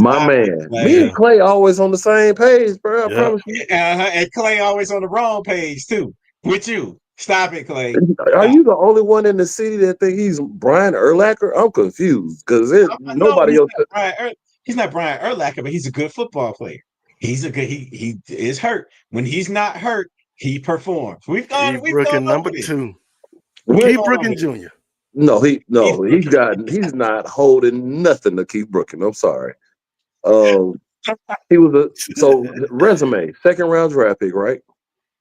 My man. Me and Clay always on the same page, bro. I promise you. And Clay always on the wrong page, too. With you. Stop it, Clay. Are you the only one in the city that think he's Brian Urlacher? I'm confused because nobody else. He's not Brian Urlacher, but he's a good football player. He's a good. He is hurt. When he's not hurt, he performs. We've gone number 2. Keith Brookin Jr. He's not holding nothing to Keith Brookin. I'm sorry. He was resume, second round draft pick, right?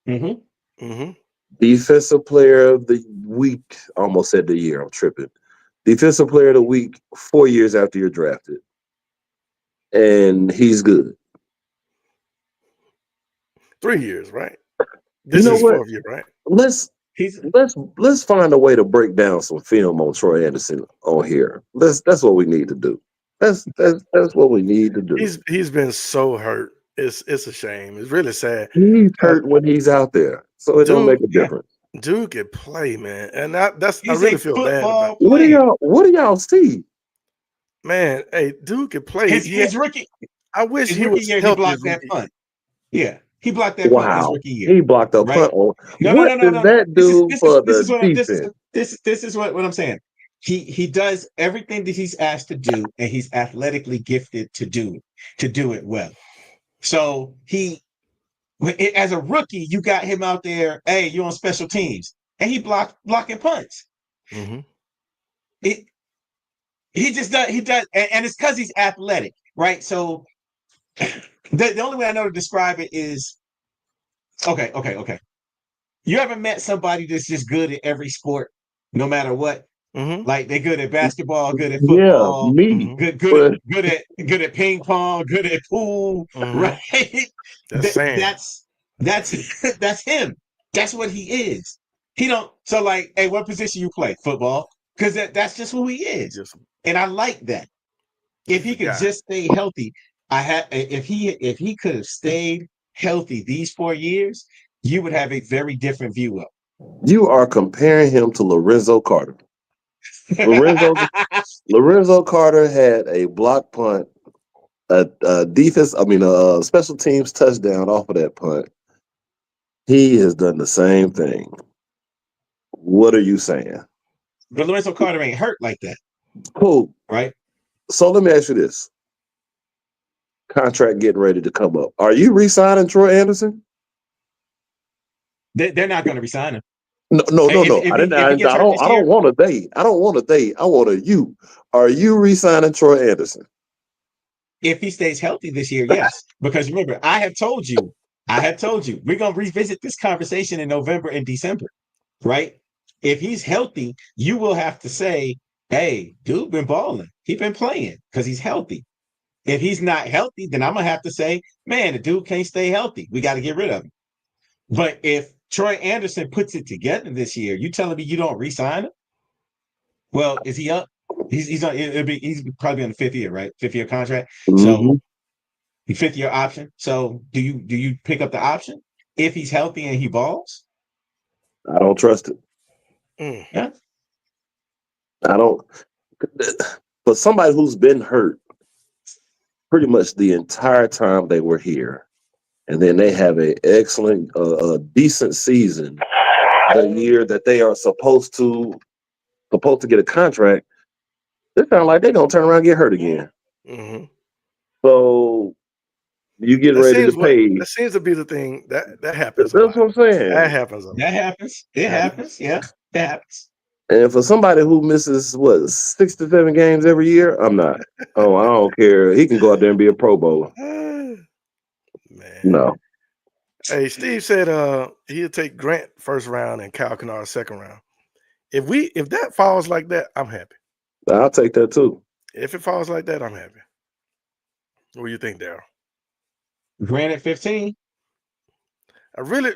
Mm-hmm. Mm-hmm. Defensive player of the week, almost said the year. I'm tripping. Defensive player of the week 4 years after you're drafted, and he's good. 3 years, right? This is 4th year, right? Let's find a way to break down some film on Troy Anderson on here. That's what we need to do. That's what we need to do. He's been so hurt. It's a shame. It's really sad. He's hurt when he's out there, so it don't make a difference. Dude can play, man, and I really feel bad about. What do y'all see? Man, hey, dude can play. His rookie. I wish his he rookie was year. He blocked that punt. Yeah, he blocked that punt his rookie year. He blocked a punt. What does that do for the defense? This is what I'm saying. He does everything that he's asked to do, and he's athletically gifted to do it well. So he As a rookie, you got him out there. Hey, you're on special teams, and he blocking punts. Mm-hmm. He just does. He does, and it's because he's athletic, right? So the only way I know to describe it is okay. You ever met somebody that's just good at every sport, no matter what? Mm-hmm. Like they're good at basketball, good at Yeah, football, me. good But at ping pong, good at pool, Mm-hmm. right? That's saying. That's him. That's what he is. He don't. So like, hey, what position you play? Football, because that's just who he is, Just and I like that. If he's he the could guy. just stay healthy, if he could have stayed healthy these 4 years, you would have a very different view of you are comparing him to Lorenzo Carter. Lorenzo Lorenzo Carter had a block punt, a special teams touchdown off of that punt. He has done the same thing. What are you saying? But Lorenzo Carter ain't hurt like that, Cool. right? So let me ask you this. Contract getting ready to come up. Are you re-signing Troy Anderson? They're not going to resign him. No. I didn't. If I he gets hurt this don't year, want a they. I don't want a they. I want a you. Are you re-signing Troy Anderson? if he stays healthy this year, yes. Because remember, I have told you, we're going to revisit this conversation in November and December, right? If he's healthy, you will have to say, hey, dude been balling. He been playing because he's healthy. If he's not healthy, then I'm going to have to say, man, the dude can't stay healthy. We got to get rid of him. But if Troy Anderson puts it together this year, you telling me you don't re-sign him? Well, is he up? He's probably on the 5th year, right? 5th year contract. Mm-hmm. So the 5th year option. So do you pick up the option if he's healthy and he balls? I don't trust it. Mm. Yeah. I don't. But somebody who's been hurt pretty much the entire time they were here, and then they have an excellent, decent season the year that they are supposed to get a contract. It sounds like they're gonna turn around and get hurt again. Mm-hmm. So you get That ready to seems pay. that seems to be the thing that That's happens a what lot. I'm That saying. happens a That lot. happens. It happens. Yeah. That happens. And for somebody who misses 6 to 7 games every year, I'm not. Oh, I don't care. He can go out there and be a Pro Bowler. Man. No, Hey, Steve said he'll take Grant first round and Kyle Kennard second round. If that falls like that, I'm happy. I'll take that too. If it falls like that, I'm happy. What do you think, Daryl? Grant at 15. I really,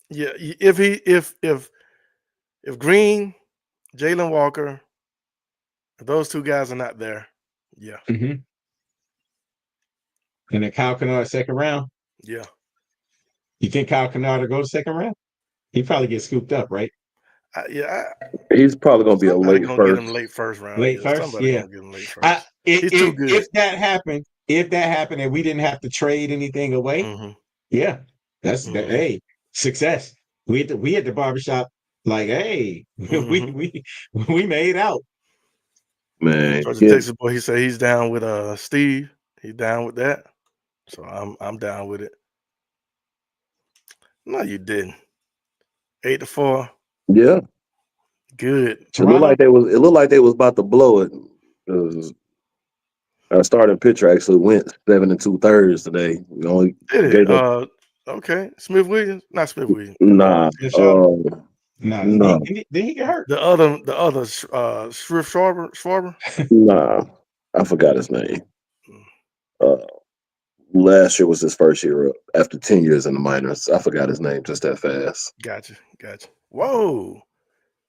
yeah. If Green, Jalen Walker, if those two guys are not there, yeah, Mm-hmm. And then Kyle Kennard second round. yeah. You think Kyle Kennard will go to second round? He probably get scooped up, right? He's probably going to be a Somebody late gonna get him first. late first round. Late Yeah, first, somebody yeah. gonna get him late first. If, He's too good. if that happened, and we didn't have to trade anything away, Mm-hmm. yeah, that's that. Mm-hmm. Hey, success. We at the barbershop, like, hey, Mm-hmm. we made out. Man, Georgia Texas boy, he said he's down with Steve. He's down with that. So I'm down with it. No, you didn't. 8-4. yeah. Good. It looked Toronto. like they was about to blow it. 'Cause our starting pitcher actually went 7 2/3 today. You know, he Did gave it? up. Okay. Smith Williams? Not Smith Williams. Nah, Smith Sharp. no, Did he get hurt? The other Shrift Schwarber. nah. I forgot his name. Uh, Last year was his first year up after 10 years in the minors. I forgot his name just that fast. Gotcha. Whoa.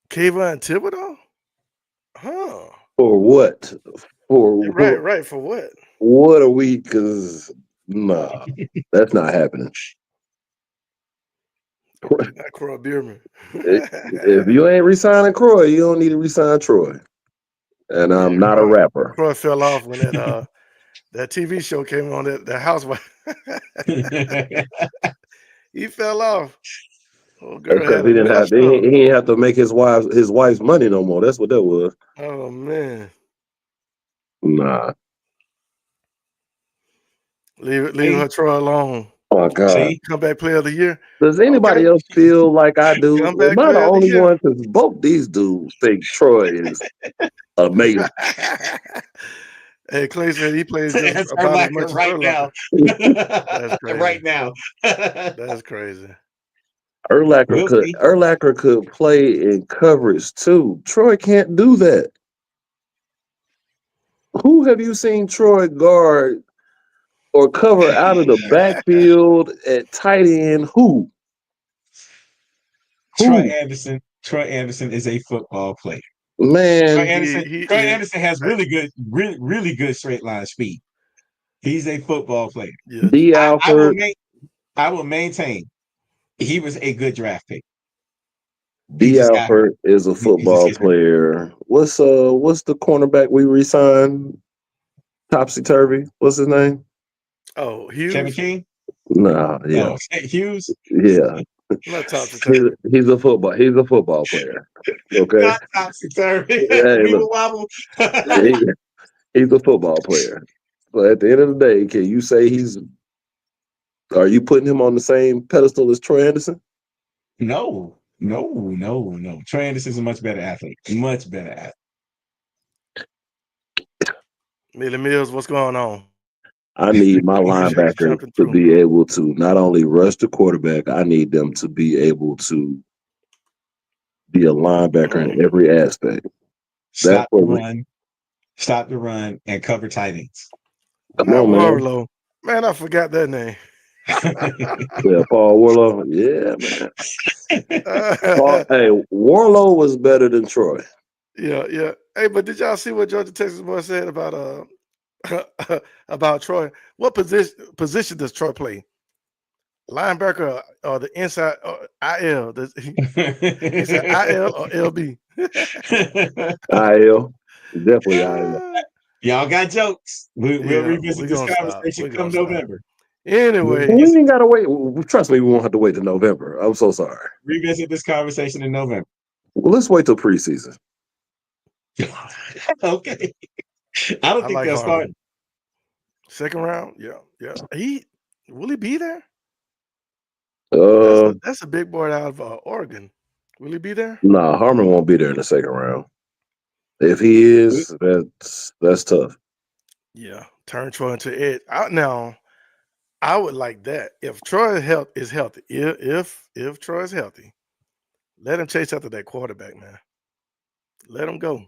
Kayvon Thibodeau? Huh. For what? For Right. For what? what are we? Because nah, that's not happening. Not Croy Bierman. If you ain't resigning Croy, you don't need to resign Troy. And I'm not a rapper. Croy fell off when that TV show came on, that housewife. He fell off. Oh, girl Because had a mess he up. didn't have to make his wife's money no more. That's what that was. Oh man. Nah. Leave her Troy alone. Oh, my God. See? Comeback player of the year. Does anybody Okay. else feel like I do? Comeback Am I the player of the only year. one? Because both these dudes think Troy is amazing. Hey, Clay said he plays just It's about as Urlacher much as right now. Urlacher. That's crazy. Right now. That's crazy. Urlacher We'll could see. Urlacher could play in coverage too. Troy can't do that. Who have you seen Troy guard or cover out of the backfield at tight end? Who? Troy Who? Anderson is a football player. Man, He Troy is. Anderson has really good straight line speed. He's a football player. Yes. D. I Alford. will maintain he was a good draft pick. He D. just got hurt. Alford is a He just football gets hurt. player. What's the cornerback we re-signed? Topsy turvy. What's his name? Oh, Kevin Hughes. King? Nah, yeah, Oh, Hughes? yeah. Not topsy turvy. He's a football player. Okay. Not topsy turvy. Hey, We look, will wobble. he, he's a football player. But at the end of the day, can you say are you putting him on the same pedestal as Troy Anderson? No. Troy Anderson's a much better athlete. Much better athlete. Millie Mills, what's going on? I need my Appreciate you linebacker jumping to through. be able to not only rush the quarterback, I need them to be able to be a linebacker in every aspect. That's Stop what we the run, and cover tight ends. come on, man. Warlow. Man, I forgot that name. Yeah, Paul Warlow. Yeah, man. Hey, Warlow was better than Troy. Yeah. Hey, but did y'all see what Georgia Texas boy said about about Troy? What position does Troy play? Linebacker or the inside IL? He said IL or LB? IL. Definitely IL. Y'all got jokes. We'll revisit We're this gonna stop. conversation We're come gonna stop. November. Anyway, We ain't gotta wait. Trust me, we won't have to wait till November. I'm so sorry. Revisit this conversation in November. Well, let's wait till preseason. Okay. I don't I think like they'll start. Harmon. Second round, yeah. Will he be there? That's a big boy out of Oregon. Will he be there? Nah, Harmon won't be there in the second round. If he is, that's tough. Yeah, turn Troy into Ed. Now, I would like that if Troy is healthy. If Troy is healthy, let him chase after that quarterback, man. Let him go.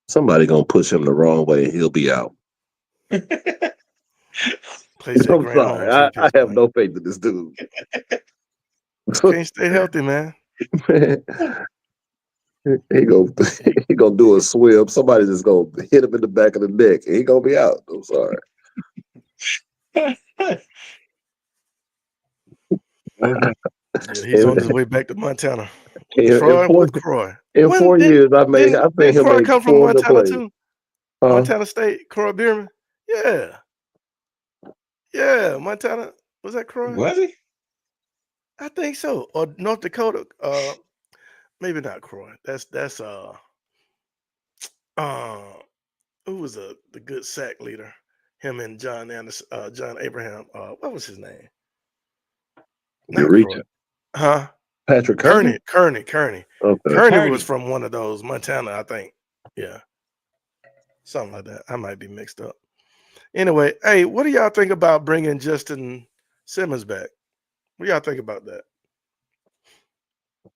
Somebody gonna push him the wrong way and he'll be out. Play that I'm Grant sorry. Holmes. I have no faith in this dude. Can't stay healthy, man. he gonna do a swim. Somebody just gonna hit him in the back of the neck. He gonna be out. I'm sorry. Yeah, he's on his way back to Montana. In Troy 4 years, I've seen didn't him Croy make come from 4 good Montana plays. too? Montana State, Croy Bierman. Yeah, Montana. Was that Croy? Was he? I think so. Or North Dakota. Maybe not Croy. That's who was the good sack leader? Him and John Anderson, John Abraham. What was his name? You're Not reaching. Croy. Huh? Patrick Kearney. Okay. Kearney was from one of those, Montana, I think. Yeah. Something like that. I might be mixed up. Anyway, hey, what do y'all think about bringing Justin Simmons back? What do y'all think about that?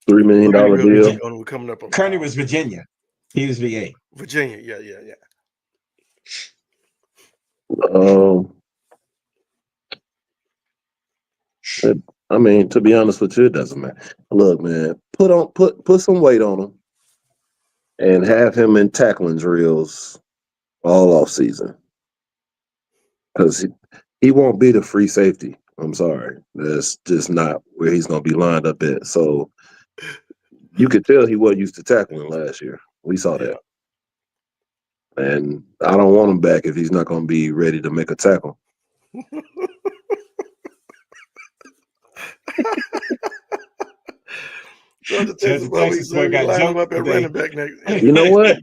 $3 million deal. We're coming up on Kearney was Virginia. He was VA. Virginia. Yeah. I mean, to be honest with you, it doesn't matter. Look, man, put some weight on him and have him in tackling drills all off season. Because he won't be the free safety. I'm sorry. That's just not where he's gonna be lined up at. So you could tell he wasn't used to tackling last year. We saw that. And I don't want him back if he's not gonna be ready to make a tackle. Georgia Texas boy got him up at running back next. You know what?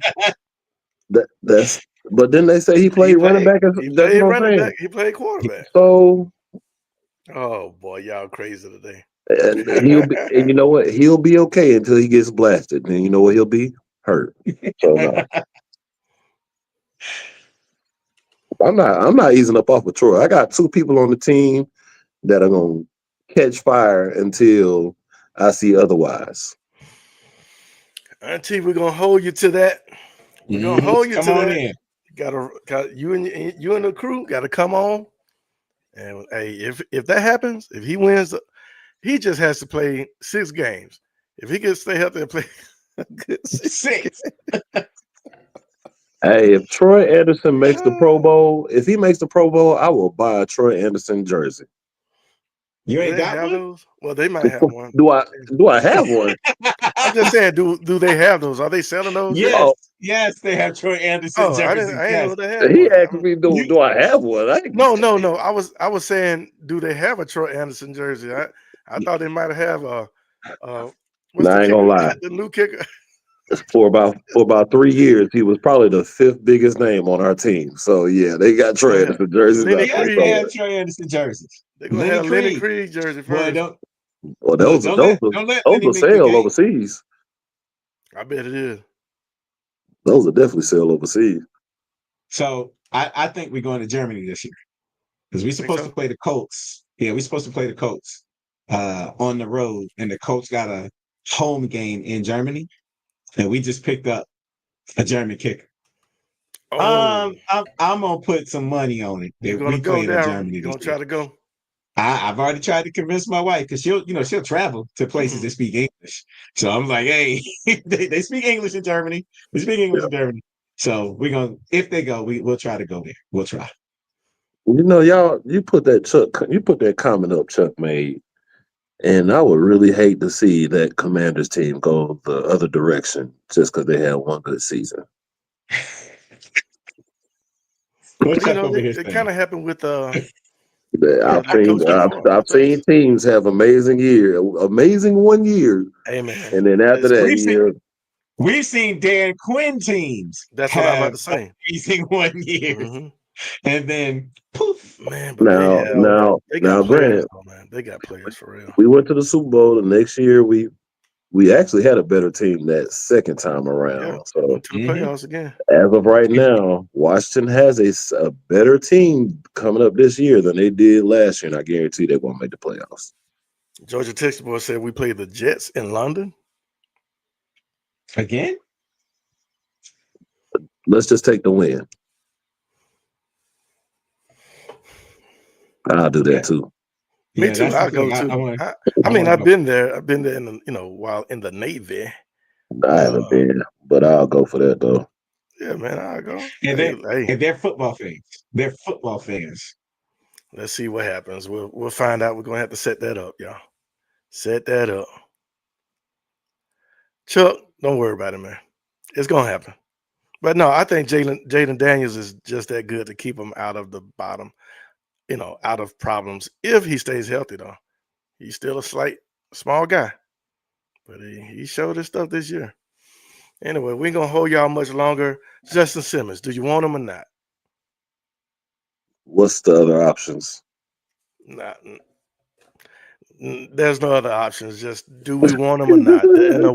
That's but then they say he played running back. He played running back. He played quarterback. So Oh boy, y'all crazy today. And and you know what? He'll be okay until he gets blasted. And you know what? He'll be hurt. So no, I'm not easing up off of Troy. I got two people on the team that are gonna catch fire until I see otherwise. Auntie, we're gonna hold you to that. We're gonna hold you Come to on that. in. Got you and the crew got to come on. And hey, if that happens, if he wins, he just has to play 6 games. If he can stay healthy and play a good 6. Hey, if Troy Anderson makes the Pro games. Bowl, if he makes the Pro Bowl, I will buy a Troy Anderson jersey. You Do ain't they got have one? those? Well, they might have one. Do I have one? I'm just saying, do they have those? Are they selling those yet? Yes, Oh, yes, they have Troy Anderson Oh, jerseys. I didn't Yes. know they had he one. asked me, do I have one? No. I was saying, do they have a Troy Anderson jersey? I thought they might have what's Nah, the I ain't gonna kicker? lie. The new kicker. For about 3 years, he was probably the 5th biggest name on our team. So yeah, they got They're Troy gonna have Anderson jerseys Lenny out there Yes, they Creed. have somewhere. Troy Anderson jerseys. They're gonna Lenny have Lenny Creed. Creed jersey Boy, first. don't Well, look, don't let those Lenny will make the sell game. overseas. I bet it is. Those will definitely sell overseas. So I think we're going to Germany this year because we're Think supposed to so? play the Colts. Yeah, we're supposed to play the Colts on the road, and the Colts got a home game in Germany, and we just picked up a German kicker. Oh, I'm gonna put some money on it you that gonna we go, playing in Darren? Germany You this gonna year. try to go? I've already tried to convince my wife because she'll travel to places that speak English. So I'm like, hey, they speak English in Germany. We speak English Yeah. in Germany. So we're gonna if they go, we'll try to go there. We'll try. You know, y'all, you put that comment up Chuck made, and I would really hate to see that Commanders team go the other direction just because they had one good season. What Well, you Chuck know, over here it kind saying? of happened with I've that seen coach before. I've seen teams have amazing 1 year, Hey man, and then after it's, that We've seen year, we've seen Dan Quinn teams that's what I'm about have to say. amazing 1 year, Hmm. and then poof. Man, but now they got now players granted, though, man. They got players for real. we went to the Super Bowl. The next year, we actually had a better team that second time Yeah, around. So went to the Mm-hmm. playoffs again. as of right now, Washington has a better team coming up this year than they did last year, and I guarantee they're going to make the playoffs. Georgia Texas boy said we played the Jets in London. Again? Let's just take the win. I'll do Okay. that too. Me Yeah, too. that's the I'll thing. go too. Want I I mean, want to I've go. been there. I've been there in while in the Navy. I haven't Uh, been, but I'll go for that though. yeah, man, I'll go. And Hey, they're football fans. They're football fans. let's see what happens. We'll find out. We're gonna have to set that up, y'all. Set that up. Chuck, don't worry about it, man. It's gonna happen. But no, I think Jaden Daniels is just that good to keep him out of the bottom, out of problems if he stays healthy though. He's still a small guy, but he showed his stuff this year. Anyway, we ain't gonna hold y'all much longer. Justin Simmons, do you want him or not? What's the other options? Not. There's no other options. Just do we want him or not?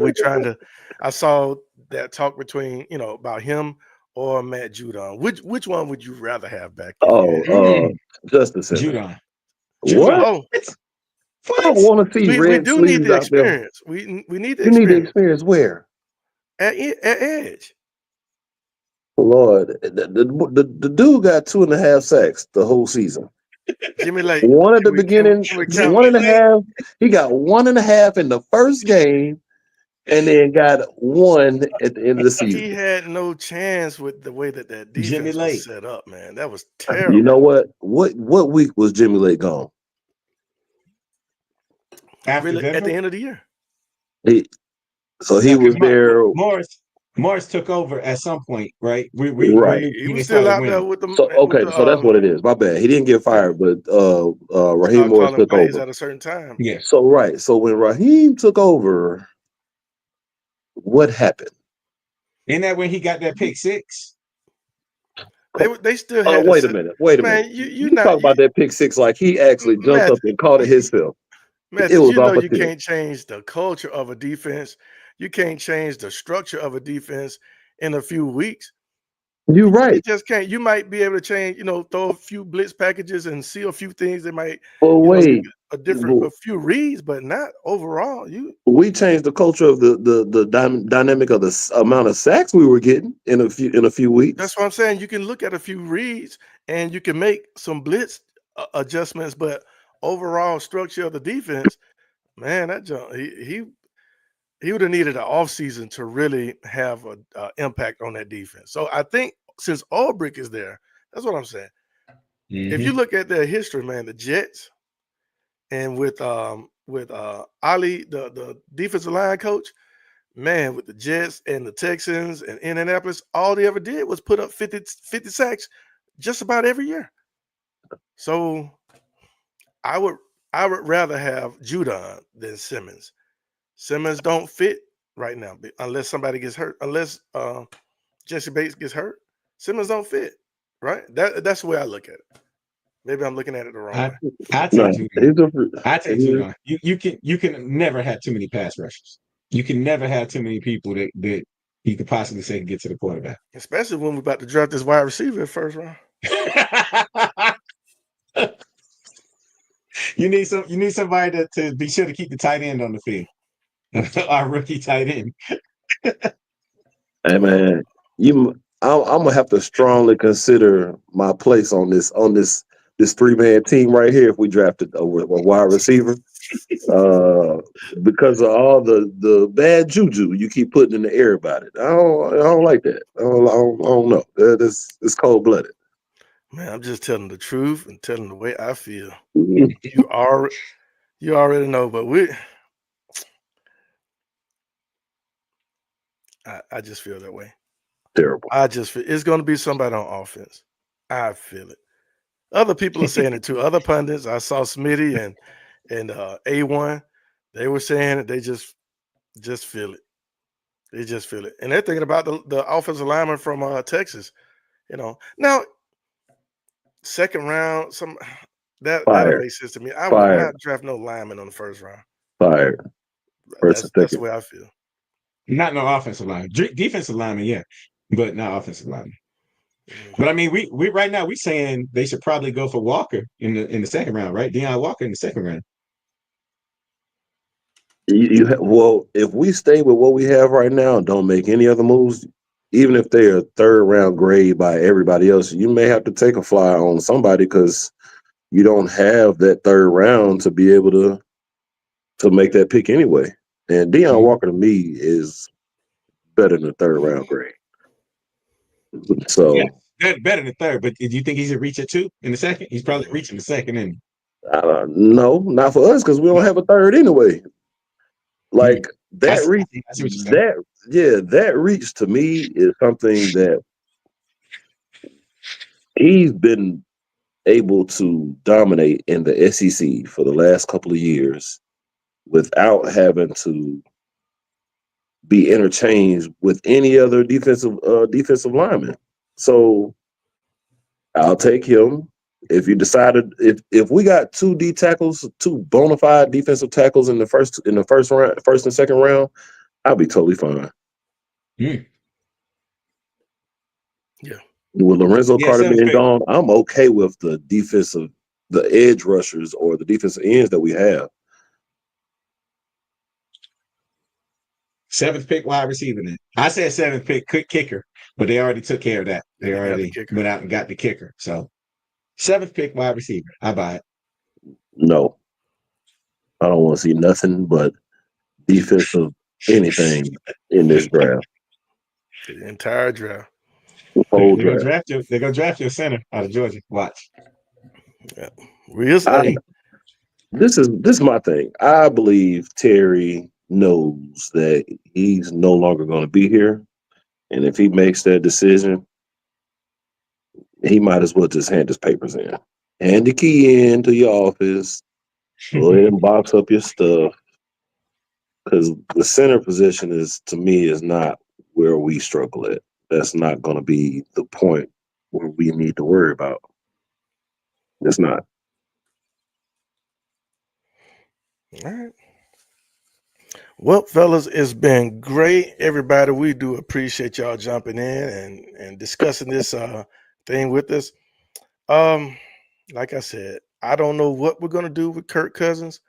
We trying to. I saw that talk between about him or Matt Judon. Which one would you rather have back if you had? Oh, Justin Simmons. Judon. What? Judon. Oh, I don't What? want to see we red do need sleeves the out there. experience. We need the You need the experience experience where? at edge. Lord, the dude got 2.5 sacks the whole season. Jimmy Lake. One at the Can beginning, we count? one Jimmy and a Lake. half. He got 1.5 in the first game, and then got one at the end of the He season. had no chance with the way that Jimmy defense was Lake. set up, man. That was You know terrible. what? What week was Jimmy Lake gone? After Really, at the Denver? end of the year. He he No, because was there, Morris took over at some point, right? We right? knew He when they was still started out there winning. with So okay, so that's what it is. My bad. He didn't get yeah. fired, but Raheem Start Morris calling took plays over. at a certain time. Yeah. So right. So when Raheem took over, what happened? Isn't that when he got that pick six? They still had Wait a minute. Wait a minute. man. You Not talk about that pick six like he actually jumped up Magic. and caught it himself. It Magic. was off a You tip. can't change the culture of a defense. You can't change the structure of a defense in a few weeks. You're You right. just can't. You might be able to change, throw a few blitz packages and see a few things that might, But give wait, you a few reads, but not overall. we changed the culture of the dynamic of the amount of sacks we were getting in a few weeks. That's what I'm saying. You can look at a few reads and you can make some blitz adjustments, but overall structure of the defense, man, that jump, he would have needed an offseason to really have an impact on that defense. So I think since Ulbrich is there, that's what I'm saying. If you look at their history, man, the Jets and with Ali, the defensive line coach, man, with the Jets and the Texans and Indianapolis, all they ever did was put up 50 sacks just about every year. So I would rather have Judon than Simmons. Simmons don't fit right now unless somebody gets hurt. Unless Jesse Bates gets hurt, Simmons don't fit. Right? That's the way I look at it. Maybe I'm looking at it the wrong way. I take No, Judon. I take Judon. You can never have too many pass rushers. You can never have too many people that you could possibly say can get to the quarterback. Especially when we're about to draft this wide receiver in the first round. You need somebody to be sure to keep the tight end on the field. Our rookie tight end. Hey man, I'm gonna have to strongly consider my place on this 3-man team right here if we drafted a wide receiver. Because of all the bad juju you keep putting in the air about it. I don't like that. I don't know. It's cold blooded. Man, I'm just telling the truth and telling the way I feel. You already know, but I just feel that way. Terrible. I just feel it's going to be somebody on offense. I feel it. Other people are saying it too. Other pundits, I saw Smitty and A1. They were saying it. They just feel it. They just feel it, and they're thinking about the offensive lineman from Texas. Now second round, that'll make sense to me. I would not draft no lineman on the first round. Fired. That's the way I feel. Not no offensive line, defensive lineman, yeah, but not offensive lineman. But I mean, we right now we saying they should probably go for Walker in the second round, right? Deion Walker in the second round. Well, if we stay with what we have right now and don't make any other moves, even if they are third round grade by everybody else, you may have to take a flyer on somebody because you don't have that third round to be able to make that pick anyway. And Deion Walker to me is better than the third round grade. So yeah, better than third. But do you think he's a reach at 2 in the second? He's probably reaching the second. And no, not for us because we don't have a third anyway. Like that reach, that reach to me is something that he's been able to dominate in the SEC for the last couple of years without having to be interchanged with any other defensive lineman. So I'll take him. If you decided if we got two bona fide defensive tackles in the first round, first and second round, I'll be totally fine. Yeah. With Lorenzo Carter being gone, I'm okay with the edge rushers or the defensive ends that we have. 7th pick wide receiver. Then I said 7th pick kicker, but they already took care of that. They already went out and got the kicker. So 7th pick wide receiver. I buy it. No, I don't want to see nothing but defensive anything in this draft. The entire draft. Whole They're draft. gonna draft you a center out of Georgia. Watch. Yeah. This is my thing. I believe Terry knows that he's no longer going to be here, and if he makes that decision, he might as well just hand his papers in, hand the key in to your office, go ahead and box up your stuff, because the center position is, to me, is not where we struggle at. That's not going to be the point what we need to worry about. It's not. All right. Well, fellas, it's been great, everybody. We do appreciate y'all jumping in and discussing this thing with us. Like I said, I don't know what we're gonna do with Kirk Cousins.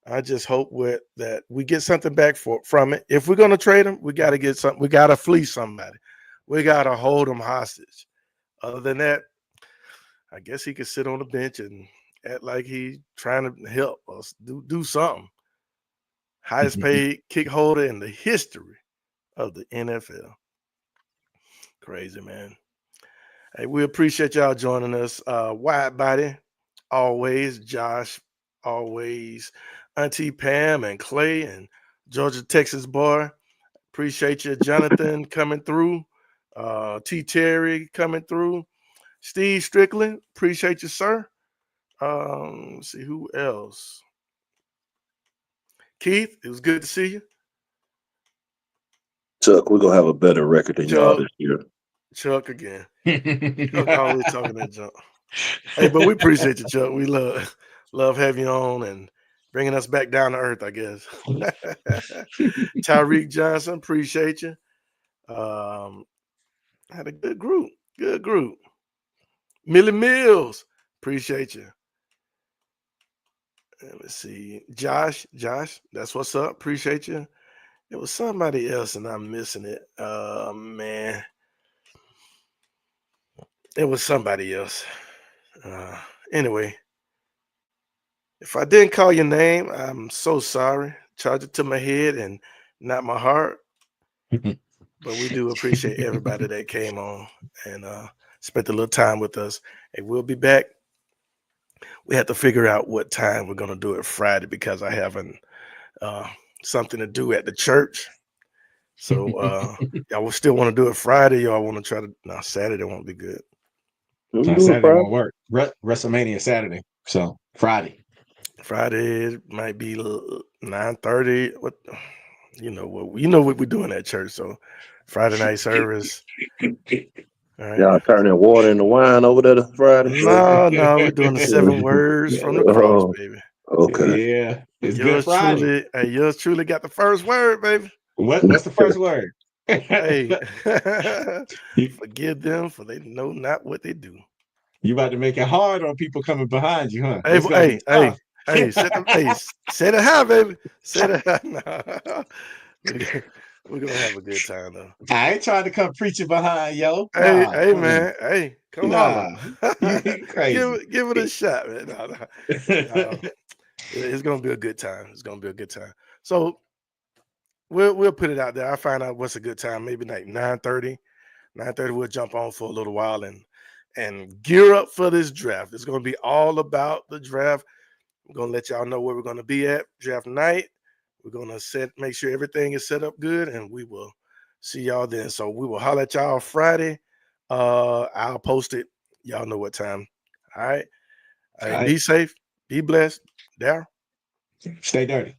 I just hope that we get something back from it. If we're gonna trade him, we got to get something. We got to fleece somebody. We got to hold him hostage. Other than that, I guess he could sit on the bench and act like he's trying to help us do something. Highest paid kick holder in the history of the NFL. Crazy, man. Hey, we appreciate y'all joining us. Wide Body, always. Josh, always. Auntie Pam and Clay and Georgia, Texas boy. Appreciate you. Jonathan coming through. T. Terry coming through. Steve Strickland, appreciate you, sir. Let's see who else. Keith, it was good to see you. Chuck, we're gonna have a better record than y'all Chuck. this year. Chuck again. Chuck always talking that junk. Hey, but we appreciate you, Chuck. We love having you on and bringing us back down to earth, I guess. Tyreek Johnson, appreciate you. Had a good group. Good group. Millie Mills, appreciate you. Let's see. Josh, that's what's up. Appreciate you. It was somebody else and I'm missing it. Man. It was somebody else. Anyway, if I didn't call your name, I'm so sorry. Charge it to my head and not my heart. But we do appreciate everybody that came on and spent a little time with us. And we'll be back. We have to figure out what time we're going to do it Friday because I haven't something to do at the church. So y'all will still want to do it Friday. Y'all want to try to no, Saturday won't be good. Saturday won't work. WrestleMania Saturday. So Friday. Friday might be 9:30. What you know what we're doing at church. So Friday night service. All right. Y'all turning water into wine over there Friday? No, we're doing the 7 words from the cross, baby. Okay. Yeah. It's Good Friday. Yours truly got the first word, baby. What's the first word? Hey, forgive them for they know not what they do. You about to make it hard on people coming behind you, huh? Hey, say it high, baby. Say it high. Nah. We're gonna have a good time though. I ain't trying to come preaching behind, yo. Hey, man. Hey, come on. Crazy. Give it a shot, man. No. It's gonna be a good time. It's gonna be a good time. So we'll put it out there. I'll find out what's a good time. Maybe like 9:30. 9:30. We'll jump on for a little while and gear up for this draft. It's gonna be all about the draft. I'm gonna let y'all know where we're gonna be at draft night. We're gonna make sure everything is set up good, and we will see y'all then. So we will holler at y'all Friday. I'll post it. Y'all know what time. All right. Be safe. Be blessed. Darryl. Stay dirty.